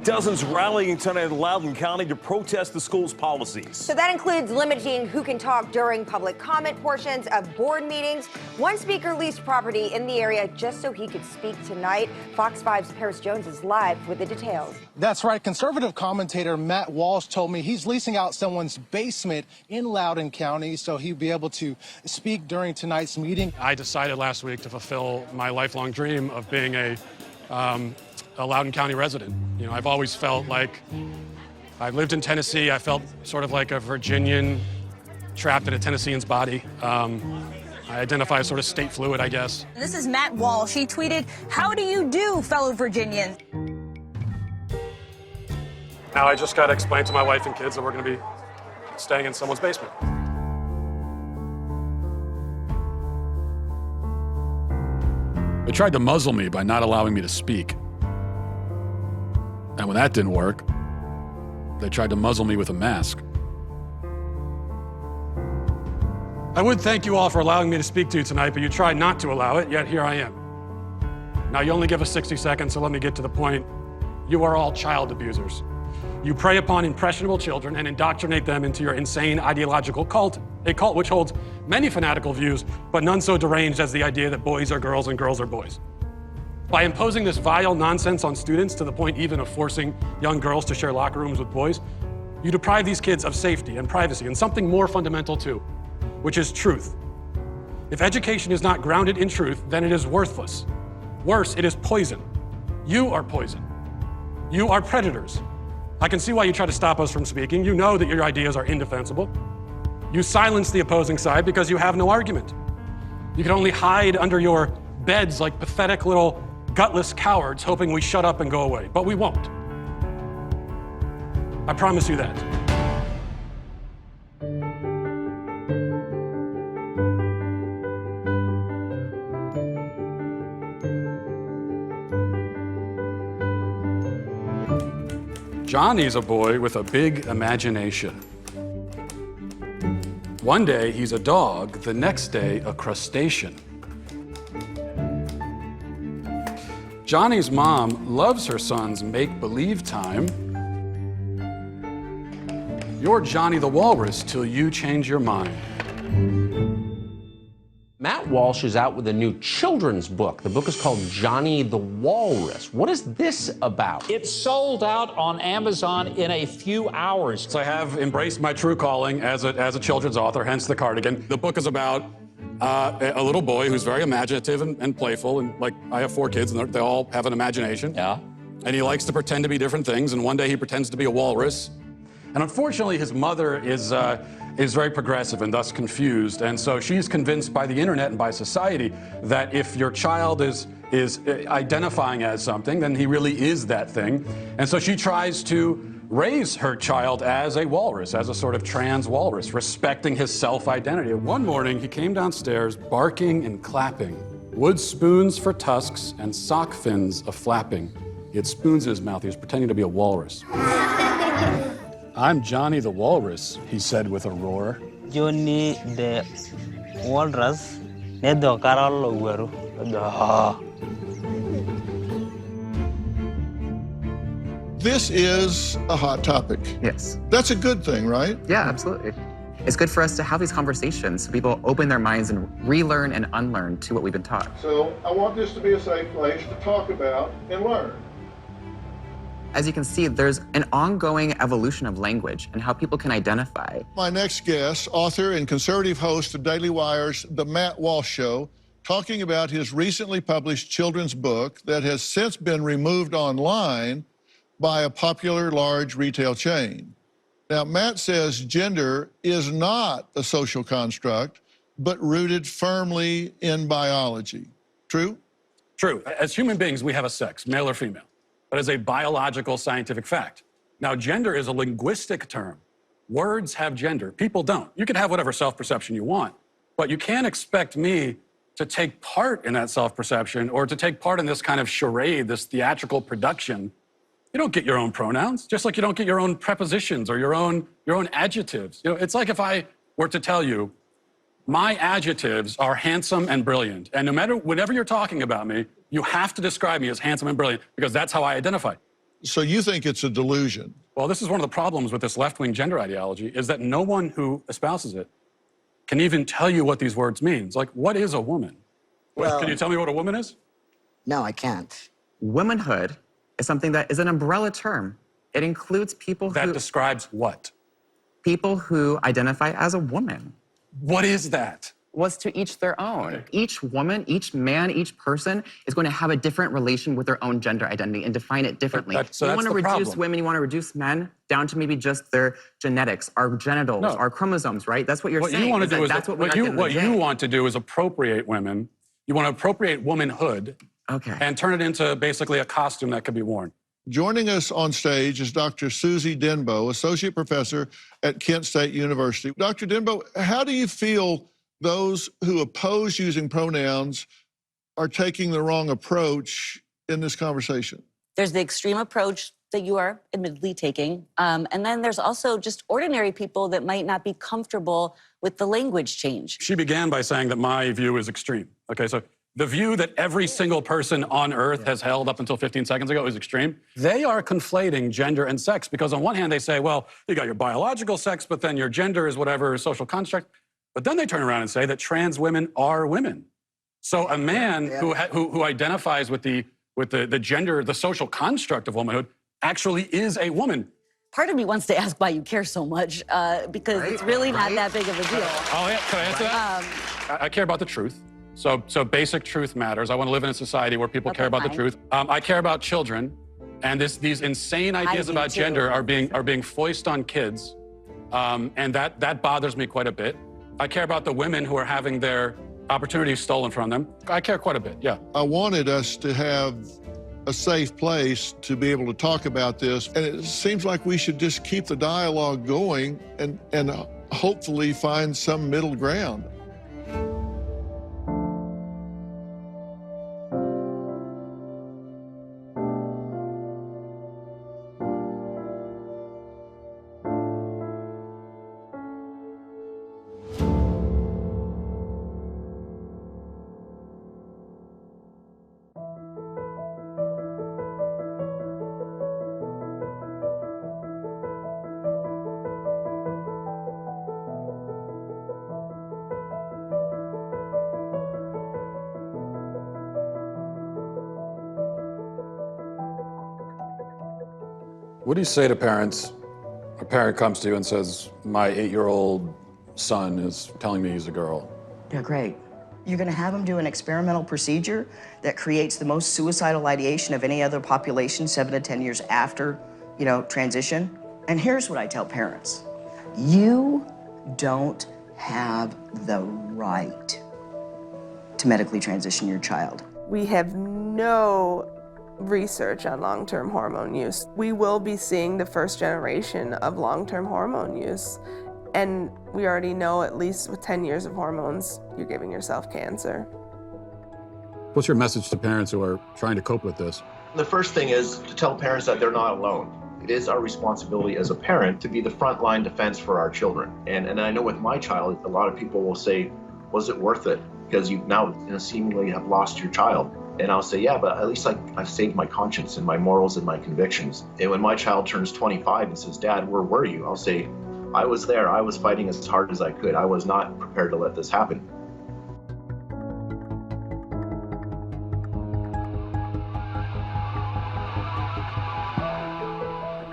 Dozens rallying tonight in Loudoun County to protest the school's policies. So that includes limiting who can talk during public comment portions of board meetings. One speaker leased property in the area just so he could speak tonight. Fox 5's Paris Jones is live with the details. That's right. Conservative commentator Matt Walsh told me he's leasing out someone's basement in Loudoun County so he'd be able to speak during tonight's meeting. I decided last week to fulfill my lifelong dream of being a Loudoun County resident. You know, I've always felt like I lived in Tennessee. I felt sort of like a Virginian trapped in a Tennessean's body. I identify as sort of state fluid, I guess. This is Matt Walsh. He tweeted, "How do you do, fellow Virginians?" Now I just got to explain to my wife and kids that we're going to be staying in someone's basement. They tried to muzzle me by not allowing me to speak. And when that didn't work, they tried to muzzle me with a mask. I would thank you all for allowing me to speak to you tonight, but you tried not to allow it, yet here I am. Now, you only give us 60 seconds, so let me get to the point. You are all child abusers. You prey upon impressionable children and indoctrinate them into your insane ideological cult, a cult which holds many fanatical views, but none so deranged as the idea that boys are girls and girls are boys. By imposing this vile nonsense on students to the point even of forcing young girls to share locker rooms with boys, you deprive these kids of safety and privacy and something more fundamental too, which is truth. If education is not grounded in truth, then it is worthless. Worse, it is poison. You are poison. You are predators. I can see why you try to stop us from speaking. You know that your ideas are indefensible. You silence the opposing side because you have no argument. You can only hide under your beds like pathetic little gutless cowards hoping we shut up and go away, but we won't. I promise you that. Johnny's a boy with a big imagination. One day he's a dog, the next day a crustacean. Johnny's mom loves her son's make-believe time. You're Johnny the Walrus till you change your mind. Matt Walsh is out with a new children's book. The book is called Johnny the Walrus. What is this about? It sold out on Amazon in a few hours. So I have embraced my true calling as a children's author, hence the cardigan. The book is about a little boy who's very imaginative and playful, and like I have 4 kids and they all have an imagination. Yeah. And he likes to pretend to be different things, and one day he pretends to be a walrus. And unfortunately, his mother is very progressive and thus confused, and so she's convinced by the internet and by society that if your child is identifying as something, then he really is that thing. And so she tries to raise her child as a walrus, as a sort of trans walrus, respecting his self-identity. One morning, he came downstairs barking and clapping, wood spoons for tusks and sock fins a-flapping. He had spoons in his mouth. He was pretending to be a walrus. I'm Johnny the Walrus, he said with a roar. Johnny the Walrus, This is a hot topic. Yes. That's a good thing, right? Yeah, absolutely. It's good for us to have these conversations so people open their minds and relearn and unlearn to what we've been taught. So I want this to be a safe place to talk about and learn. As you can see, there's an ongoing evolution of language and how people can identify. My next guest, author and conservative host of Daily Wire's The Matt Walsh Show, talking about his recently published children's book that has since been removed online by a popular large retail chain. Now, Matt says gender is not a social construct, but rooted firmly in biology. True? True. As human beings, we have a sex, male or female, but as a biological scientific fact. Now, gender is a linguistic term. Words have gender. People don't. You can have whatever self-perception you want, but you can't expect me to take part in that self-perception or to take part in this kind of charade, this theatrical production. You don't get your own pronouns, just like you don't get your own prepositions or your own adjectives. You know, it's like if I were to tell you, my adjectives are handsome and brilliant, and whenever you're talking about me, you have to describe me as handsome and brilliant because that's how I identify. So you think it's a delusion? Well, this is one of the problems with this left-wing gender ideology, is that no one who espouses it can even tell you what these words mean. Like, what is a woman? Well, can you tell me what a woman is? No, I can't. Womanhood is something that is an umbrella term. It includes people That describes what? People who identify as a woman. What is that? Was to each their own. Each woman, each man, each person is going to have a different relation with their own gender identity and define it differently. So you that's want to the reduce problem. women, you want to reduce men down to maybe just their genetics, our genitals, our chromosomes, right? That's what you're saying. You want to do is that's what what you want to do is appropriate women. You want to appropriate womanhood. Okay. And turn it into basically a costume that could be worn. Joining us on stage is Dr. Susie Denbo, Associate Professor at Kent State University. Dr. Denbo, how do you feel those who oppose using pronouns are taking the wrong approach in this conversation? There's the extreme approach that you are admittedly taking. And then there's also just ordinary people that might not be comfortable with the language change. She began by saying that my view is extreme. Okay, so the view that every single person on Earth has held up until 15 seconds ago is extreme. They are conflating gender and sex because on one hand they say, well, you got your biological sex, but then your gender is whatever social construct. But then they turn around and say that trans women are women. So a man who identifies with the gender, the social construct of womanhood, actually is a woman. Part of me wants to ask why you care so much, because it's really not that big of a deal. Oh, yeah, can I answer that? I care about the truth. So basic truth matters. I want to live in a society where people care about the truth. I care about children, and these insane ideas about gender are being foisted on kids, and that bothers me quite a bit. I care about the women who are having their opportunities stolen from them. I care quite a bit, yeah. I wanted us to have a safe place to be able to talk about this, and it seems like we should just keep the dialogue going and hopefully find some middle ground. What do you say to parents? A parent comes to you and says, my 8-year-old son is telling me he's a girl. Yeah, great. You're gonna have them do an experimental procedure that creates the most suicidal ideation of any other population 7 to 10 years after, transition. And here's what I tell parents. You don't have the right to medically transition your child. We have no research on long-term hormone use. We will be seeing the first generation of long-term hormone use. And we already know, at least with 10 years of hormones, you're giving yourself cancer. What's your message to parents who are trying to cope with this? The first thing is to tell parents that they're not alone. It is our responsibility as a parent to be the frontline defense for our children. And I know with my child, a lot of people will say, was it worth it? Because you now seemingly have lost your child. And I'll say, yeah, but at least I've saved my conscience and my morals and my convictions. And when my child turns 25 and says, Dad, where were you? I'll say, I was there. I was fighting as hard as I could. I was not prepared to let this happen.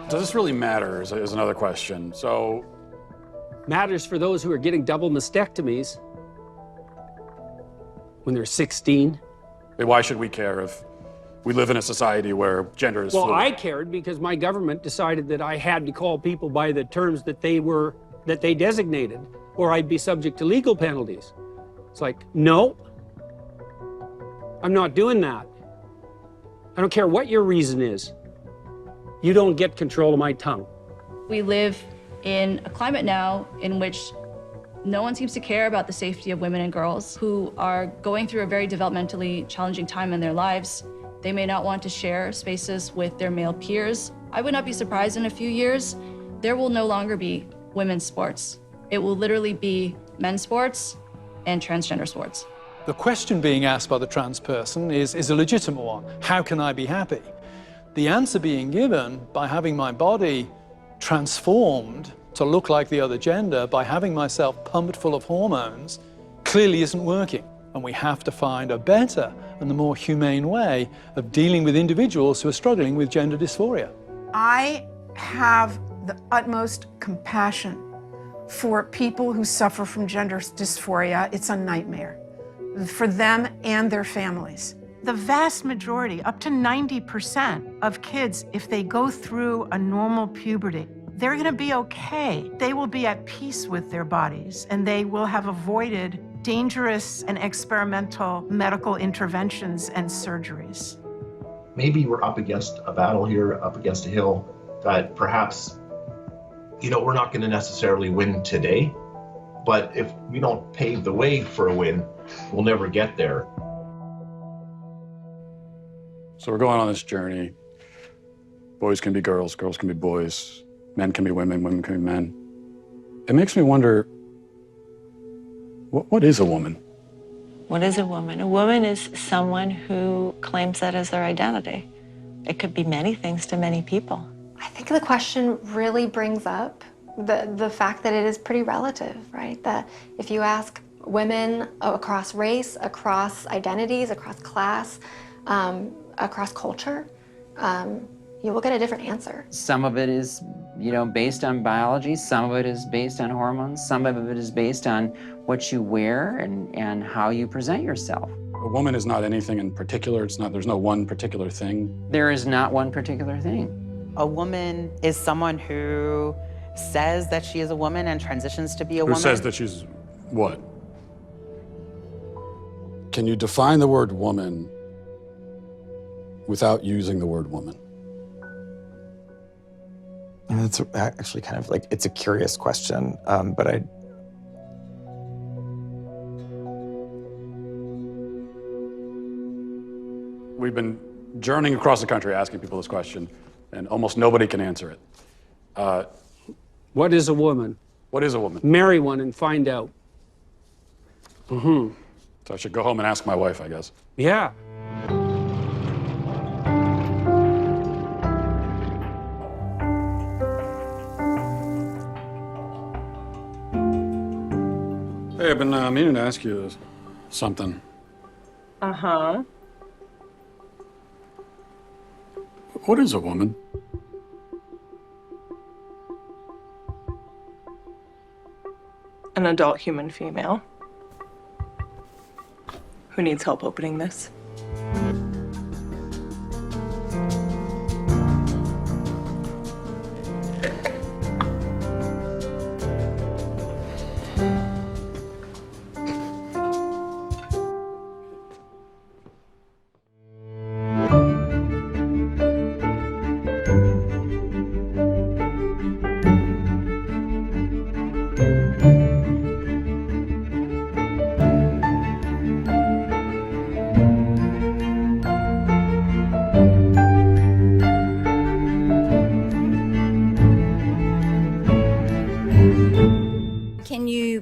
Does this really matter is another question. So, matters for those who are getting double mastectomies when they're 16. Why should we care if we live in a society where gender is fluid? Well, I cared because my government decided that I had to call people by the terms that they designated, or I'd be subject to legal penalties. It's like, no, I'm not doing that. I don't care what your reason is. You don't get control of my tongue. We live in a climate now in which no one seems to care about the safety of women and girls who are going through a very developmentally challenging time in their lives. They may not want to share spaces with their male peers. I would not be surprised in a few years, there will no longer be women's sports. It will literally be men's sports and transgender sports. The question being asked by the trans person is a legitimate one. How can I be happy? The answer being given by having my body transformed to look like the other gender, by having myself pumped full of hormones, clearly isn't working. And we have to find a better and the more humane way of dealing with individuals who are struggling with gender dysphoria. I have the utmost compassion for people who suffer from gender dysphoria. It's a nightmare for them and their families. The vast majority, up to 90% of kids, if they go through a normal puberty, they're gonna be okay. They will be at peace with their bodies, and they will have avoided dangerous and experimental medical interventions and surgeries. Maybe we're up against a battle here, up against a hill that perhaps, we're not gonna necessarily win today, but if we don't pave the way for a win, we'll never get there. So we're going on this journey. Boys can be girls, girls can be boys, men can be women, women can be men. It makes me wonder, what is a woman? What is a woman? A woman is someone who claims that as their identity. It could be many things to many people. I think the question really brings up the fact that it is pretty relative, right? That if you ask women across race, across identities, across class, across culture, you will get a different answer. Some of it is, based on biology. Some of it is based on hormones. Some of it is based on what you wear and how you present yourself. A woman is not anything in particular. There's no one particular thing. There is not one particular thing. A woman is someone who says that she is a woman and transitions to be a woman. Who says that she's what? Can you define the word woman without using the word woman? It's actually kind of like, it's a curious question, but We've been journeying across the country asking people this question, and almost nobody can answer it. What is a woman? What is a woman? Marry one and find out. So I should go home and ask my wife, I guess. Yeah. Hey, I've been meaning to ask you something. Uh-huh. What is a woman? An adult human female who needs help opening this.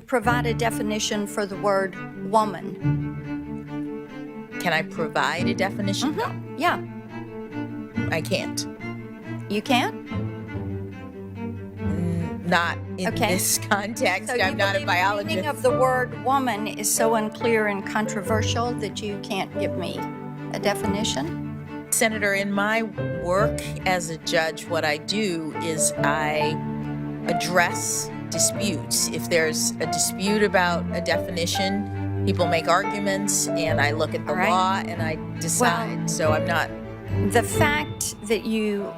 Provide a definition for the word woman. Can I provide a definition? No. Yeah. I can't. You can't? Not in this context. So I'm not a biologist. The meaning of the word woman is so unclear and controversial that you can't give me a definition? Senator, in my work as a judge, what I do is I address disputes. If there's a dispute about a definition, people make arguments, and I look at the law and I decide. Well, so I'm not. The fact that you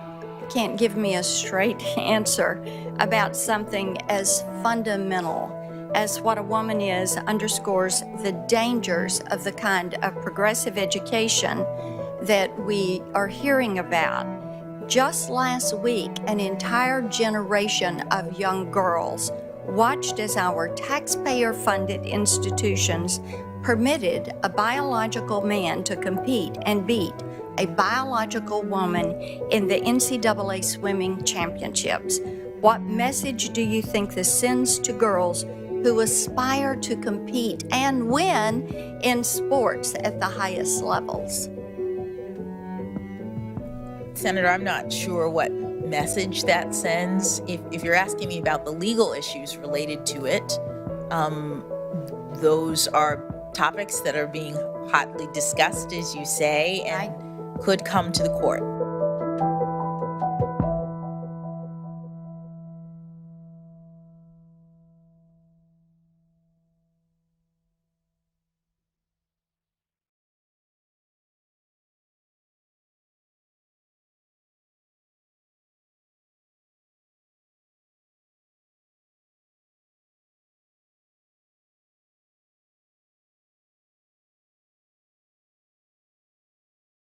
can't give me a straight answer about something as fundamental as what a woman is underscores the dangers of the kind of progressive education that we are hearing about. Just last week, an entire generation of young girls watched as our taxpayer-funded institutions permitted a biological man to compete and beat a biological woman in the NCAA swimming championships. What message do you think this sends to girls who aspire to compete and win in sports at the highest levels? Senator, I'm not sure what message that sends. If you're asking me about the legal issues related to it, those are topics that are being hotly discussed, as you say, and could come to the court.